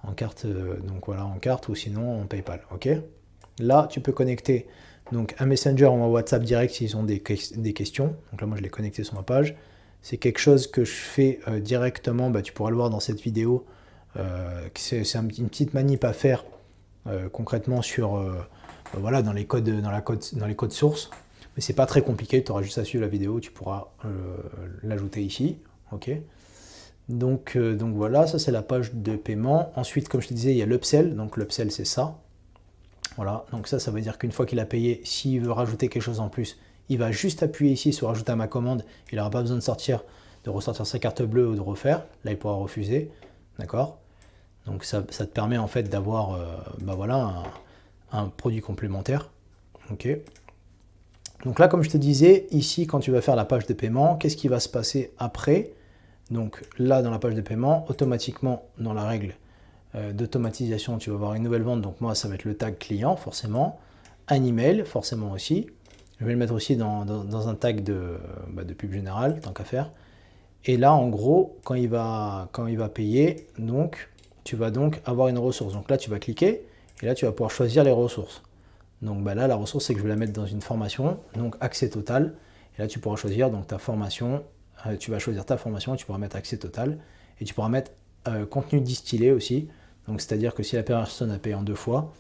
Donc voilà, en carte ou sinon en PayPal. Ok. Là, tu peux connecter donc un Messenger ou un WhatsApp direct s'ils ont des questions. Donc là, moi, je l'ai connecté sur ma page. C'est quelque chose que je fais directement. Tu pourras le voir dans cette vidéo. C'est une petite manip à faire concrètement sur voilà, dans les codes sources. Mais c'est pas très compliqué. Tu auras juste à suivre la vidéo. Tu pourras l'ajouter ici. Ok. Donc voilà, ça c'est la page de paiement. Ensuite, comme je te disais, il y a l'upsell. Donc l'upsell, c'est ça. Voilà, donc ça veut dire qu'une fois qu'il a payé, s'il veut rajouter quelque chose en plus, il va juste appuyer ici sur rajouter à ma commande. Il n'aura pas besoin de ressortir sa carte bleue ou de refaire. Là, il pourra refuser. D'accord. Donc ça te permet en fait d'avoir voilà, un produit complémentaire. Ok. Donc là, comme je te disais, ici, quand tu vas faire la page de paiement, qu'est-ce qui va se passer après? Donc là, dans la page de paiement, automatiquement, dans la règle d'automatisation, tu vas avoir une nouvelle vente. Donc moi, ça va être le tag client, forcément. Un email, forcément aussi. Je vais le mettre aussi dans un tag de pub générale, tant qu'à faire. Et là, en gros, quand il va payer, donc, tu vas donc avoir une ressource. Donc là, tu vas cliquer et là, tu vas pouvoir choisir les ressources. Donc là, la ressource, c'est que je vais la mettre dans une formation, donc accès total. Et là, tu pourras choisir donc ta formation. Tu vas choisir ta formation et tu pourras mettre accès total. Et tu pourras mettre contenu distillé aussi. Donc c'est-à-dire que si la personne a payé en 2 fois,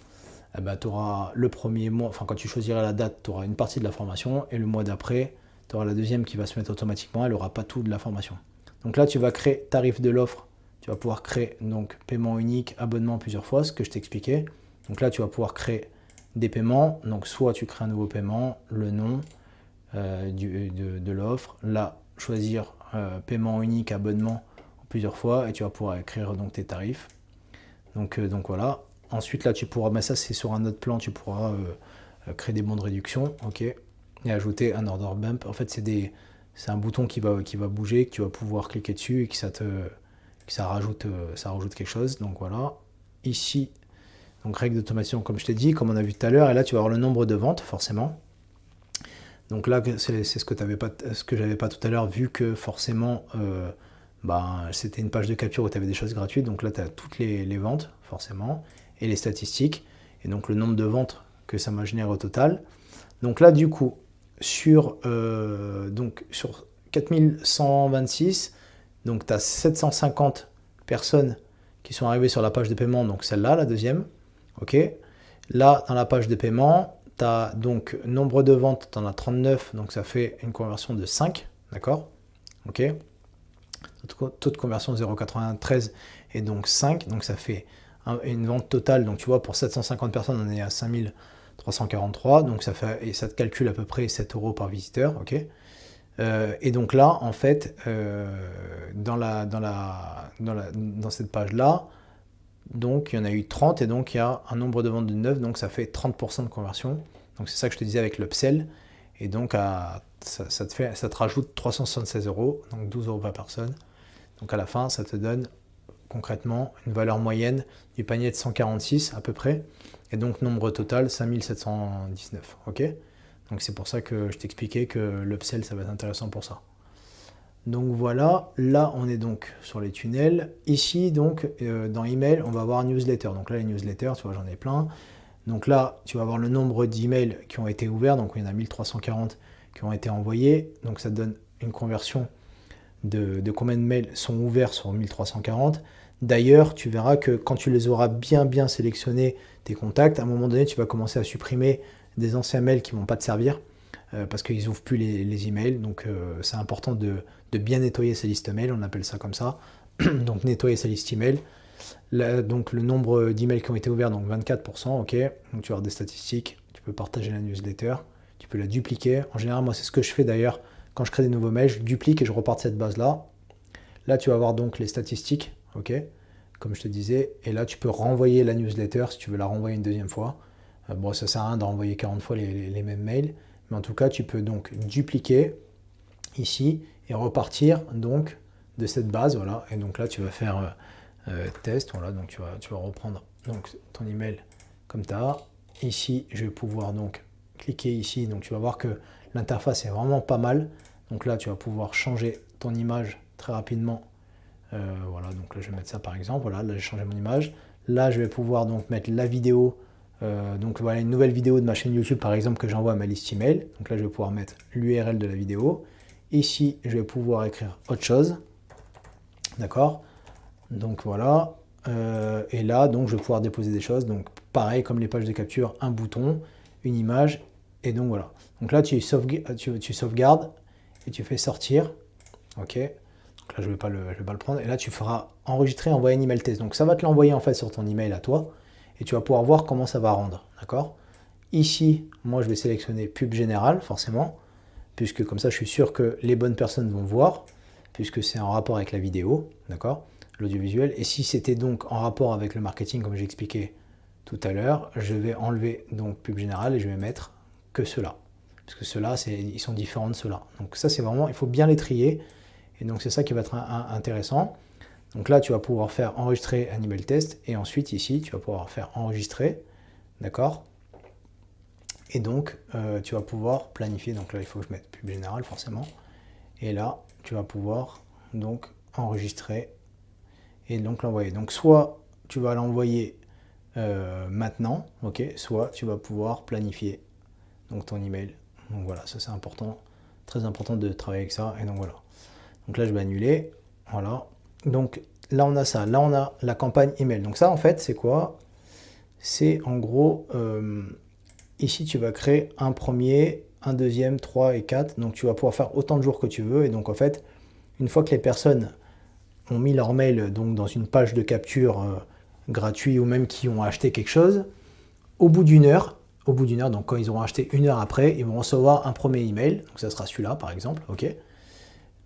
tu auras le premier mois, enfin quand tu choisiras la date, tu auras une partie de la formation et le mois d'après, tu auras la deuxième qui va se mettre automatiquement, elle n'aura pas tout de l'information. Donc là, tu vas créer tarif de l'offre, tu vas pouvoir créer donc paiement unique, abonnement plusieurs fois, ce que je t'expliquais. Donc là, tu vas pouvoir créer des paiements, donc soit tu crées un nouveau paiement, le nom de l'offre, là, choisir paiement unique, abonnement plusieurs fois, et tu vas pouvoir écrire donc tes tarifs. Donc voilà. Ensuite, là, tu pourras, mais ça c'est sur un autre plan, tu pourras créer des bons de réduction, ok, et ajouter un order bump. En fait, c'est un bouton qui va bouger, que tu vas pouvoir cliquer dessus et que ça rajoute quelque chose. Donc voilà. Ici, donc règle d'automation, comme je t'ai dit, comme on a vu tout à l'heure, et là, tu vas avoir le nombre de ventes, forcément. Donc là, c'est ce que j'avais pas tout à l'heure, vu que forcément, c'était une page de capture où tu avais des choses gratuites. Donc là, tu as toutes les ventes, forcément, et les statistiques, et donc le nombre de ventes que ça m'a généré au total. Donc là, du coup, sur 4126, donc tu as 750 personnes qui sont arrivées sur la page de paiement, donc celle-là, la deuxième. Ok. Là, dans la page de paiement, tu as donc nombre de ventes, tu en as 39, donc ça fait une conversion de 5, d'accord. Ok. Taux de conversion 0,93 et donc 5, donc ça fait une vente totale. Donc tu vois, pour 750 personnes, on est à 5343, donc ça fait, et ça te calcule à peu près 7 € par visiteur, ok. Et donc là, en fait, dans cette page-là, donc il y en a eu 30 et donc il y a un nombre de ventes de 9, donc ça fait 30% de conversion. Donc c'est ça que je te disais avec l'upsell. Et donc ça te rajoute 376 €, donc 12 € par personne. Donc à la fin, ça te donne concrètement une valeur moyenne du panier de 146 à peu près. Et donc nombre total 5719. Ok. Donc c'est pour ça que je t'expliquais que l'upsell, ça va être intéressant pour ça. Donc voilà, là on est donc sur les tunnels. Ici donc dans email, on va avoir newsletter. Donc là les newsletters, tu vois, j'en ai plein. Donc là, tu vas avoir le nombre d'emails qui ont été ouverts. Donc il y en a 1340 qui ont été envoyés. Donc ça te donne une conversion de combien de mails sont ouverts sur 1340. D'ailleurs, tu verras que quand tu les auras bien sélectionnés, tes contacts, à un moment donné, tu vas commencer à supprimer des anciens mails qui ne vont pas te servir parce qu'ils n'ouvrent plus les emails. Donc c'est important de bien nettoyer sa liste mail, on appelle ça comme ça. Donc nettoyer sa liste email. Là, donc le nombre d'emails qui ont été ouverts, donc 24%, ok. Donc tu vas avoir des statistiques, tu peux partager la newsletter, tu peux la dupliquer. En général, moi c'est ce que je fais d'ailleurs quand je crée des nouveaux mails, je duplique et je repars de cette base-là. Là, tu vas avoir donc les statistiques, ok, comme je te disais. Et là, tu peux renvoyer la newsletter si tu veux la renvoyer une deuxième fois. Bon, ça sert à rien de renvoyer 40 fois les mêmes mails. Mais en tout cas, tu peux donc dupliquer ici et repartir donc de cette base, voilà. Et donc là, tu vas faire test, voilà. Donc tu vas reprendre donc ton email comme tu as. Ici, je vais pouvoir donc cliquer ici. Donc tu vas voir que l'interface est vraiment pas mal. Donc là, tu vas pouvoir changer ton image très rapidement. Voilà, donc là, je vais mettre ça par exemple. Voilà, là, j'ai changé mon image. Là, je vais pouvoir donc mettre la vidéo. Donc voilà, une nouvelle vidéo de ma chaîne YouTube, par exemple, que j'envoie à ma liste email. Donc là, je vais pouvoir mettre l'URL de la vidéo. Ici, je vais pouvoir écrire autre chose. D'accord. Donc voilà. Et là, donc, je vais pouvoir déposer des choses. Donc pareil, comme les pages de capture, un bouton, une image. Et donc voilà. Donc là, tu sauvegardes et tu fais sortir. Ok. Donc là, je vais pas le prendre. Et là, tu feras enregistrer, envoyer un email test. Donc ça va te l'envoyer en fait sur ton email à toi. Et tu vas pouvoir voir comment ça va rendre. D'accord. Ici, moi, je vais sélectionner pub générale, forcément. Puisque comme ça, je suis sûr que les bonnes personnes vont voir. Puisque c'est en rapport avec la vidéo. D'accord. L'audiovisuel. Et si c'était donc en rapport avec le marketing, comme j'ai expliqué tout à l'heure, je vais enlever donc pub générale et je vais mettre que ceux-là. Parce que ceux-là, ils sont différents de ceux-là. Donc ça, c'est vraiment, il faut bien les trier. Et donc c'est ça qui va être intéressant. Donc là, tu vas pouvoir faire enregistrer un email test. Et ensuite, ici, tu vas pouvoir faire enregistrer. D'accord. Et donc, tu vas pouvoir planifier. Donc là, il faut que je mette pub générale, forcément. Et là, tu vas pouvoir donc enregistrer et donc l'envoyer. Donc soit tu vas l'envoyer maintenant, ok, soit tu vas pouvoir planifier donc ton email. Donc voilà, ça c'est important, très important de travailler avec ça. Et donc voilà. Donc là je vais annuler, voilà. Donc là on a ça, là on a la campagne email. Donc ça en fait c'est quoi? C'est en gros ici tu vas créer un premier un deuxième, 3 et 4. Donc tu vas pouvoir faire autant de jours que tu veux. Et donc en fait, une fois que les personnes ont mis leur mail donc, dans une page de capture gratuit ou même qui ont acheté quelque chose, au bout d'une heure, donc quand ils auront acheté 1 heure après, ils vont recevoir un premier email. Donc ça sera celui-là par exemple. Ok.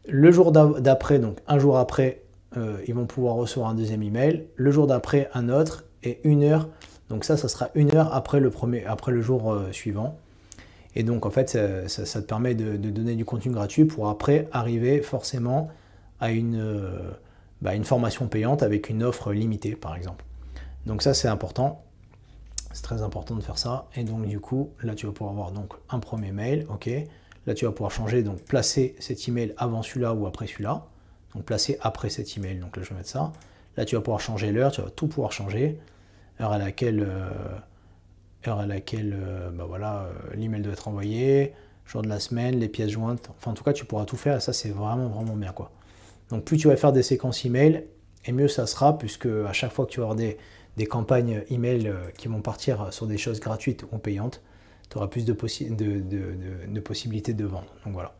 Le jour d'après, donc un jour après, ils vont pouvoir recevoir un deuxième email. Le jour d'après, un autre. Et 1 heure. Donc ça sera 1 heure après le jour suivant. Et donc en fait, ça te permet de donner du contenu gratuit pour après arriver forcément à une formation payante avec une offre limitée par exemple. Donc ça c'est important. C'est très important de faire ça. Et donc du coup, là tu vas pouvoir avoir donc un premier mail. Ok. Là tu vas pouvoir changer, donc placer cet email avant celui-là ou après celui-là. Donc placer après cet email. Donc là je vais mettre ça. Là tu vas pouvoir changer l'heure, tu vas tout pouvoir changer. Heure à laquelle l'email doit être envoyé, jour de la semaine, les pièces jointes, enfin en tout cas tu pourras tout faire et ça c'est vraiment vraiment bien quoi. Donc plus tu vas faire des séquences email et mieux ça sera puisque à chaque fois que tu vas avoir des campagnes email qui vont partir sur des choses gratuites ou payantes, tu auras plus de possibilités de vendre. Donc voilà.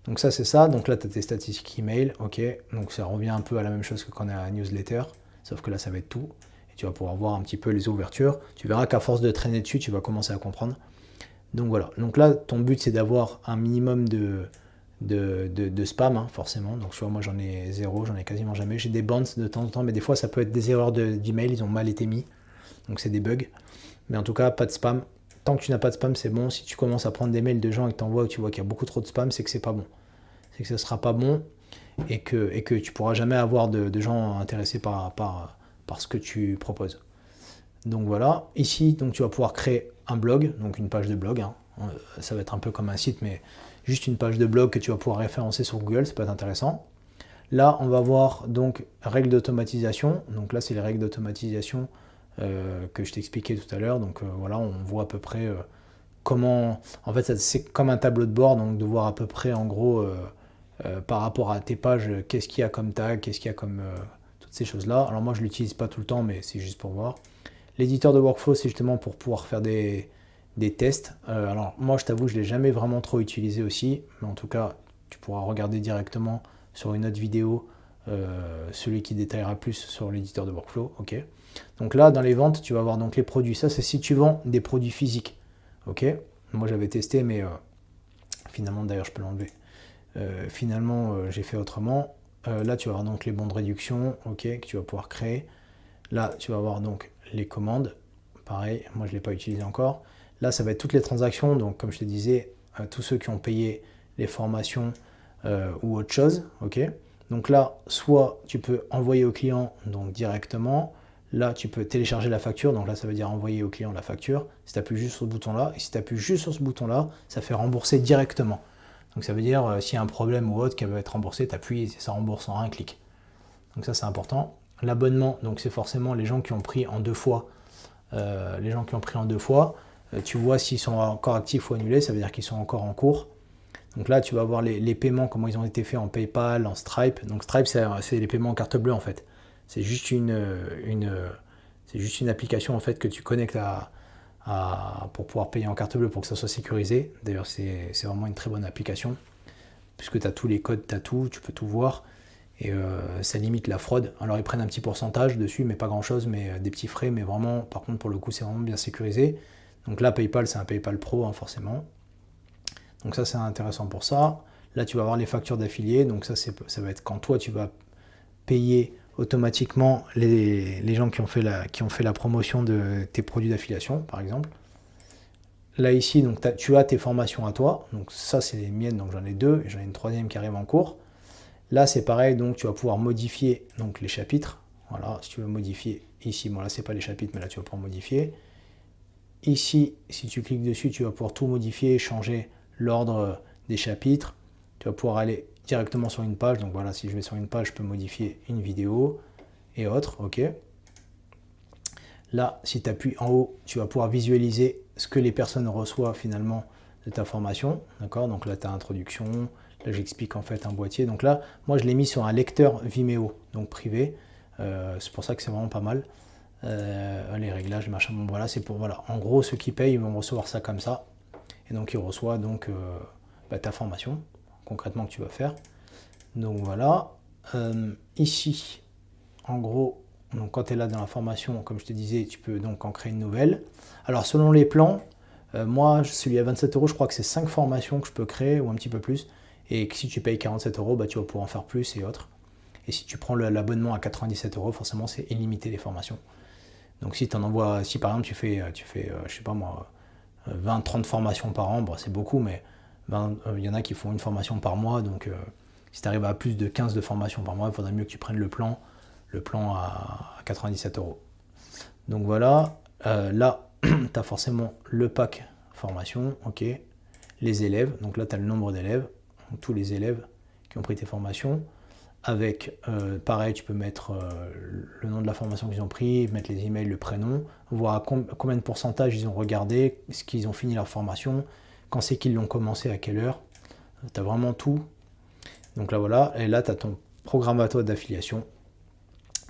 Donc ça c'est ça, donc là tu as tes statistiques email, ok, donc ça revient un peu à la même chose que quand on est à newsletter, sauf que là ça va être tout. Tu vas pouvoir voir un petit peu les ouvertures. Tu verras qu'à force de traîner dessus, tu vas commencer à comprendre. Donc voilà. Donc là, ton but, c'est d'avoir un minimum de spam, hein, forcément. Donc tu vois, moi, j'en ai 0, j'en ai quasiment jamais. J'ai des bounces de temps en temps, mais des fois, ça peut être des erreurs d'email. Ils ont mal été mis. Donc c'est des bugs. Mais en tout cas, pas de spam. Tant que tu n'as pas de spam, c'est bon. Si tu commences à prendre des mails de gens et que tu envoies et que tu vois qu'il y a beaucoup trop de spam, c'est que c'est pas bon. C'est que ça ne sera pas bon et que tu pourras jamais avoir de gens intéressés par ce que tu proposes. Donc voilà, ici donc tu vas pouvoir créer un blog, donc une page de blog, hein. Ça va être un peu comme un site, mais juste une page de blog que tu vas pouvoir référencer sur Google, ça peut être intéressant. Là, on va voir donc règles d'automatisation. Donc là, c'est les règles d'automatisation que je t'expliquais tout à l'heure. Donc voilà, on voit à peu près comment. En fait, c'est comme un tableau de bord, donc de voir à peu près en gros par rapport à tes pages, qu'est-ce qu'il y a comme tag, qu'est-ce qu'il y a comme ces choses-là. Alors moi je l'utilise pas tout le temps, mais c'est juste pour voir. L'éditeur de workflow, c'est justement pour pouvoir faire des tests. Alors moi je t'avoue, je l'ai jamais vraiment trop utilisé aussi, mais en tout cas, tu pourras regarder directement sur une autre vidéo celui qui détaillera plus sur l'éditeur de workflow. Ok. Donc là, dans les ventes, tu vas avoir donc les produits. Ça, c'est si tu vends des produits physiques. Ok. Moi j'avais testé, mais finalement, d'ailleurs, je peux l'enlever. Finalement, j'ai fait autrement. Là, tu vas avoir donc les bons de réduction, ok, que tu vas pouvoir créer. Là, tu vas avoir donc les commandes. Pareil, moi, je ne l'ai pas utilisé encore. Là, ça va être toutes les transactions. Donc, comme je te disais, tous ceux qui ont payé les formations ou autre chose, ok. Donc là, soit tu peux envoyer au client donc directement. Là, tu peux télécharger la facture. Donc là, ça veut dire envoyer au client la facture. Si tu appuies juste sur ce bouton-là, et si tu appuies juste sur ce bouton-là, ça fait rembourser directement. Donc ça veut dire, s'il y a un problème ou autre qui va être remboursé, tu appuies et ça rembourse en un clic. Donc ça, c'est important. L'abonnement, donc c'est forcément les gens qui ont pris en 2 fois. Les gens qui ont pris en 2 fois, tu vois s'ils sont encore actifs ou annulés, ça veut dire qu'ils sont encore en cours. Donc là, tu vas voir les paiements, comment ils ont été faits en PayPal, en Stripe. Donc Stripe, c'est les paiements en carte bleue en fait. C'est juste une application en fait que tu connectes pour pouvoir payer en carte bleue pour que ça soit sécurisé. D'ailleurs, c'est vraiment une très bonne application puisque tu as tous les codes, tu as tout, tu peux tout voir et ça limite la fraude. Alors, ils prennent un petit pourcentage dessus, mais pas grand-chose, mais des petits frais. Mais vraiment, par contre, pour le coup, c'est vraiment bien sécurisé. Donc là, PayPal, c'est un PayPal Pro, hein, forcément. Donc ça, c'est intéressant pour ça. Là, tu vas avoir les factures d'affiliés. Donc ça va être quand toi, tu vas payer automatiquement les gens qui ont fait la promotion de tes produits d'affiliation, par exemple. Là, ici, donc, tu as tes formations à toi. Donc ça, c'est les miennes. Donc j'en ai 2 et j'en ai une 3e qui arrive en cours. Là, c'est pareil. Donc tu vas pouvoir modifier donc, les chapitres. Voilà, si tu veux modifier ici. Bon, là, c'est pas les chapitres, mais là, tu vas pouvoir modifier. Ici, si tu cliques dessus, tu vas pouvoir tout modifier, changer l'ordre des chapitres. Tu vas pouvoir aller directement sur une page. Donc voilà, si je vais sur une page, je peux modifier une vidéo et autres. Ok. Là, si tu appuies en haut, tu vas pouvoir visualiser ce que les personnes reçoivent finalement de ta formation. D'accord. Donc là, tu as introduction. Là, j'explique en fait un boîtier. Donc là, moi, je l'ai mis sur un lecteur Vimeo, donc privé. C'est pour ça que c'est vraiment pas mal. Les réglages, machin. Bon, voilà, c'est pour voilà. En gros, ceux qui payent, ils vont recevoir ça comme ça. et donc il reçoit donc ta formation, concrètement, que tu vas faire. Donc voilà, ici, en gros, donc quand tu es là dans la formation, comme je te disais, tu peux donc en créer une nouvelle. Alors selon les plans, moi, celui à 27 euros, je crois que c'est 5 formations que je peux créer, ou un petit peu plus, et que si tu payes 47 euros, tu vas pouvoir en faire plus et autres. Et si tu prends l'abonnement à 97 euros, forcément, c'est illimité les formations. Donc si tu en envoies, si par exemple tu fais je sais pas moi, 20-30 formations par an, bon, c'est beaucoup, mais il y en a qui font une formation par mois, donc si tu arrives à plus de 15 de formations par mois, il faudrait mieux que tu prennes le plan à 97 euros. Donc voilà, là, tu as forcément le pack formation, ok, les élèves, donc là tu as le nombre d'élèves, tous les élèves qui ont pris tes formations. Avec, pareil, tu peux mettre le nom de la formation qu'ils ont pris, mettre les emails, le prénom, voir à combien de pourcentage ils ont regardé, ce qu'ils ont fini leur formation, quand c'est qu'ils l'ont commencé, à quelle heure. Tu as vraiment tout. Donc là, voilà. Et là, tu as ton programme à toi d'affiliation.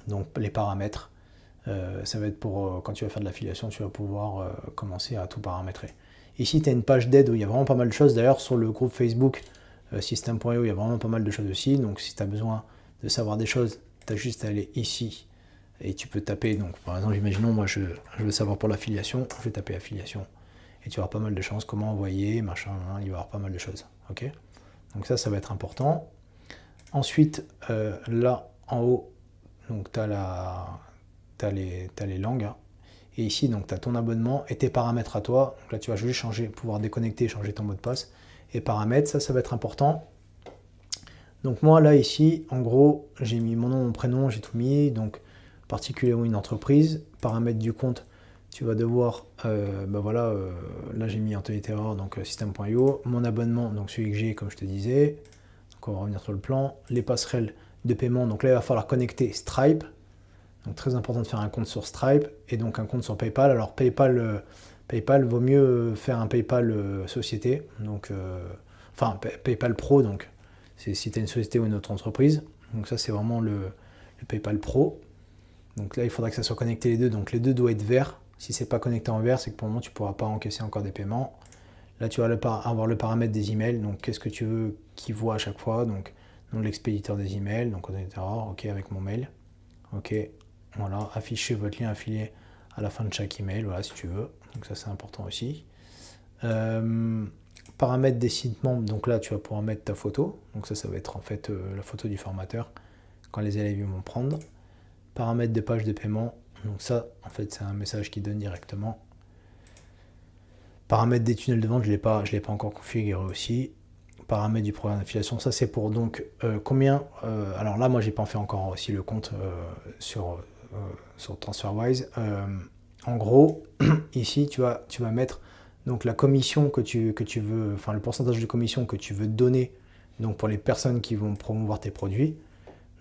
Donc les paramètres. Ça va être pour, quand tu vas faire de l'affiliation, tu vas pouvoir commencer à tout paramétrer. Ici, tu as une page d'aide où il y a vraiment pas mal de choses. D'ailleurs, sur le groupe Facebook, System.io, il y a vraiment pas mal de choses aussi. Donc si tu as besoin de savoir des choses, tu as juste à aller ici et tu peux taper. Donc par exemple, imaginons, moi je veux savoir pour l'affiliation, je vais taper affiliation et tu auras pas mal de choses, comment envoyer, machin, il va y avoir pas mal de choses. Ok, donc ça va être important. Ensuite, là en haut, donc tu as les langues. Hein. Et ici, donc tu as ton abonnement et tes paramètres à toi. Donc là, tu vas juste pouvoir déconnecter, changer ton mot de passe. Et paramètres, ça va être important. Donc moi là ici, en gros, j'ai mis mon nom, mon prénom, j'ai tout mis, donc particulier ou une entreprise, paramètres du compte, tu vas devoir, là j'ai mis Anthony Terror, donc System.io, mon abonnement, donc celui que j'ai comme je te disais, donc on va revenir sur le plan, les passerelles de paiement, donc là il va falloir connecter Stripe, donc très important de faire un compte sur Stripe, et donc un compte sur PayPal. Alors PayPal vaut mieux faire un PayPal société, donc PayPal Pro, donc c'est si tu as une société ou une autre entreprise. Donc ça c'est vraiment le PayPal Pro. Donc là il faudra que ça soit connecté les deux, donc les deux doivent être verts. Si c'est pas connecté en vert, c'est que pour le moment tu ne pourras pas encaisser encore des paiements. Là tu vas avoir le paramètre des emails, donc qu'est-ce que tu veux qu'ils voient à chaque fois, donc nom de l'expéditeur des emails, donc ok avec mon mail, ok, voilà, affichez votre lien affilié à la fin de chaque email, voilà si tu veux, donc ça c'est important aussi. Paramètres des sites membres, donc là tu vas pouvoir mettre ta photo, donc ça va être en fait la photo du formateur quand les élèves vont prendre. Paramètres de page de paiement, donc ça en fait c'est un message qui donne directement. Paramètres des tunnels de vente, je l'ai pas encore configuré aussi. Paramètres du programme d'affiliation, ça c'est pour donc combien, alors là moi j'ai pas fait encore aussi le compte sur TransferWise. En gros, ici tu vas mettre donc la commission que tu veux, enfin le pourcentage de commission que tu veux donner donc pour les personnes qui vont promouvoir tes produits.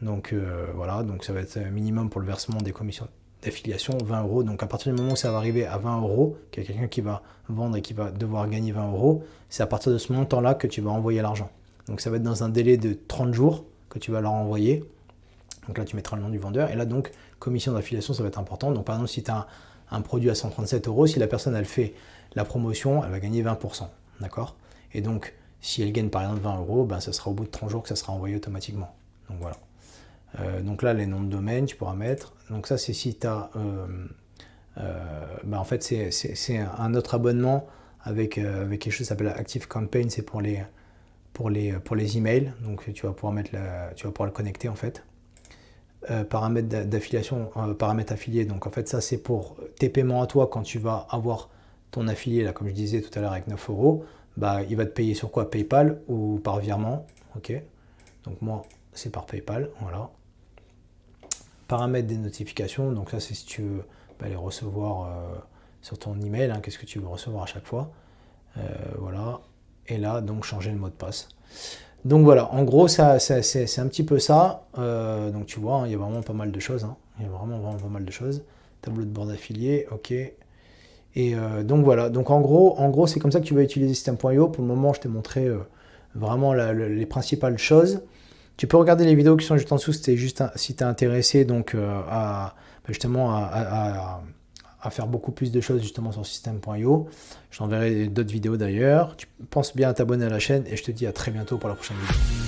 Donc voilà, donc ça va être un minimum pour le versement des commissions d'affiliation, 20 euros. Donc à partir du moment où ça va arriver à 20 euros, qu'il y a quelqu'un qui va vendre et qui va devoir gagner 20 euros, c'est à partir de ce montant-là que tu vas envoyer l'argent. Donc ça va être dans un délai de 30 jours que tu vas leur envoyer. Donc là tu mettras le nom du vendeur. Et là donc, commission d'affiliation, ça va être important. Donc par exemple, si tu as un produit à 137 euros, si la personne elle fait la promotion, elle va gagner 20%. D'accord? Et donc si elle gagne par exemple 20 euros, ben, ça sera au bout de 30 jours que ça sera envoyé automatiquement. Donc voilà. Donc là, les noms de domaine, tu pourras mettre. Donc ça, c'est si tu as... en fait, c'est un autre abonnement avec quelque chose qui s'appelle Active Campaign, c'est pour les emails. Donc tu vas pouvoir le connecter en fait. Paramètres d'affiliation, paramètres affiliés. Donc en fait, ça c'est pour tes paiements à toi quand tu vas avoir ton affilié, là, comme je disais tout à l'heure avec 9 euros. Bah, il va te payer sur quoi? PayPal ou par virement. Ok. Donc moi, c'est par PayPal. Voilà. Paramètres des notifications. Donc ça, c'est si tu veux les recevoir sur ton email. Hein, qu'est-ce que tu veux recevoir à chaque fois. Voilà. Et là, donc changer le mot de passe. Donc voilà, en gros, c'est un petit peu ça. Donc tu vois, hein, il y a vraiment pas mal de choses. Hein. Il y a vraiment pas mal de choses. Tableau de bord affilié, ok. Et donc voilà, donc en gros c'est comme ça que tu vas utiliser System.io. Pour le moment, je t'ai montré vraiment les principales choses. Tu peux regarder les vidéos qui sont juste en dessous si tu es intéressé donc, justement à à faire beaucoup plus de choses justement sur System.io. Je t'enverrai d'autres vidéos d'ailleurs. Tu penses bien à t'abonner à la chaîne et je te dis à très bientôt pour la prochaine vidéo.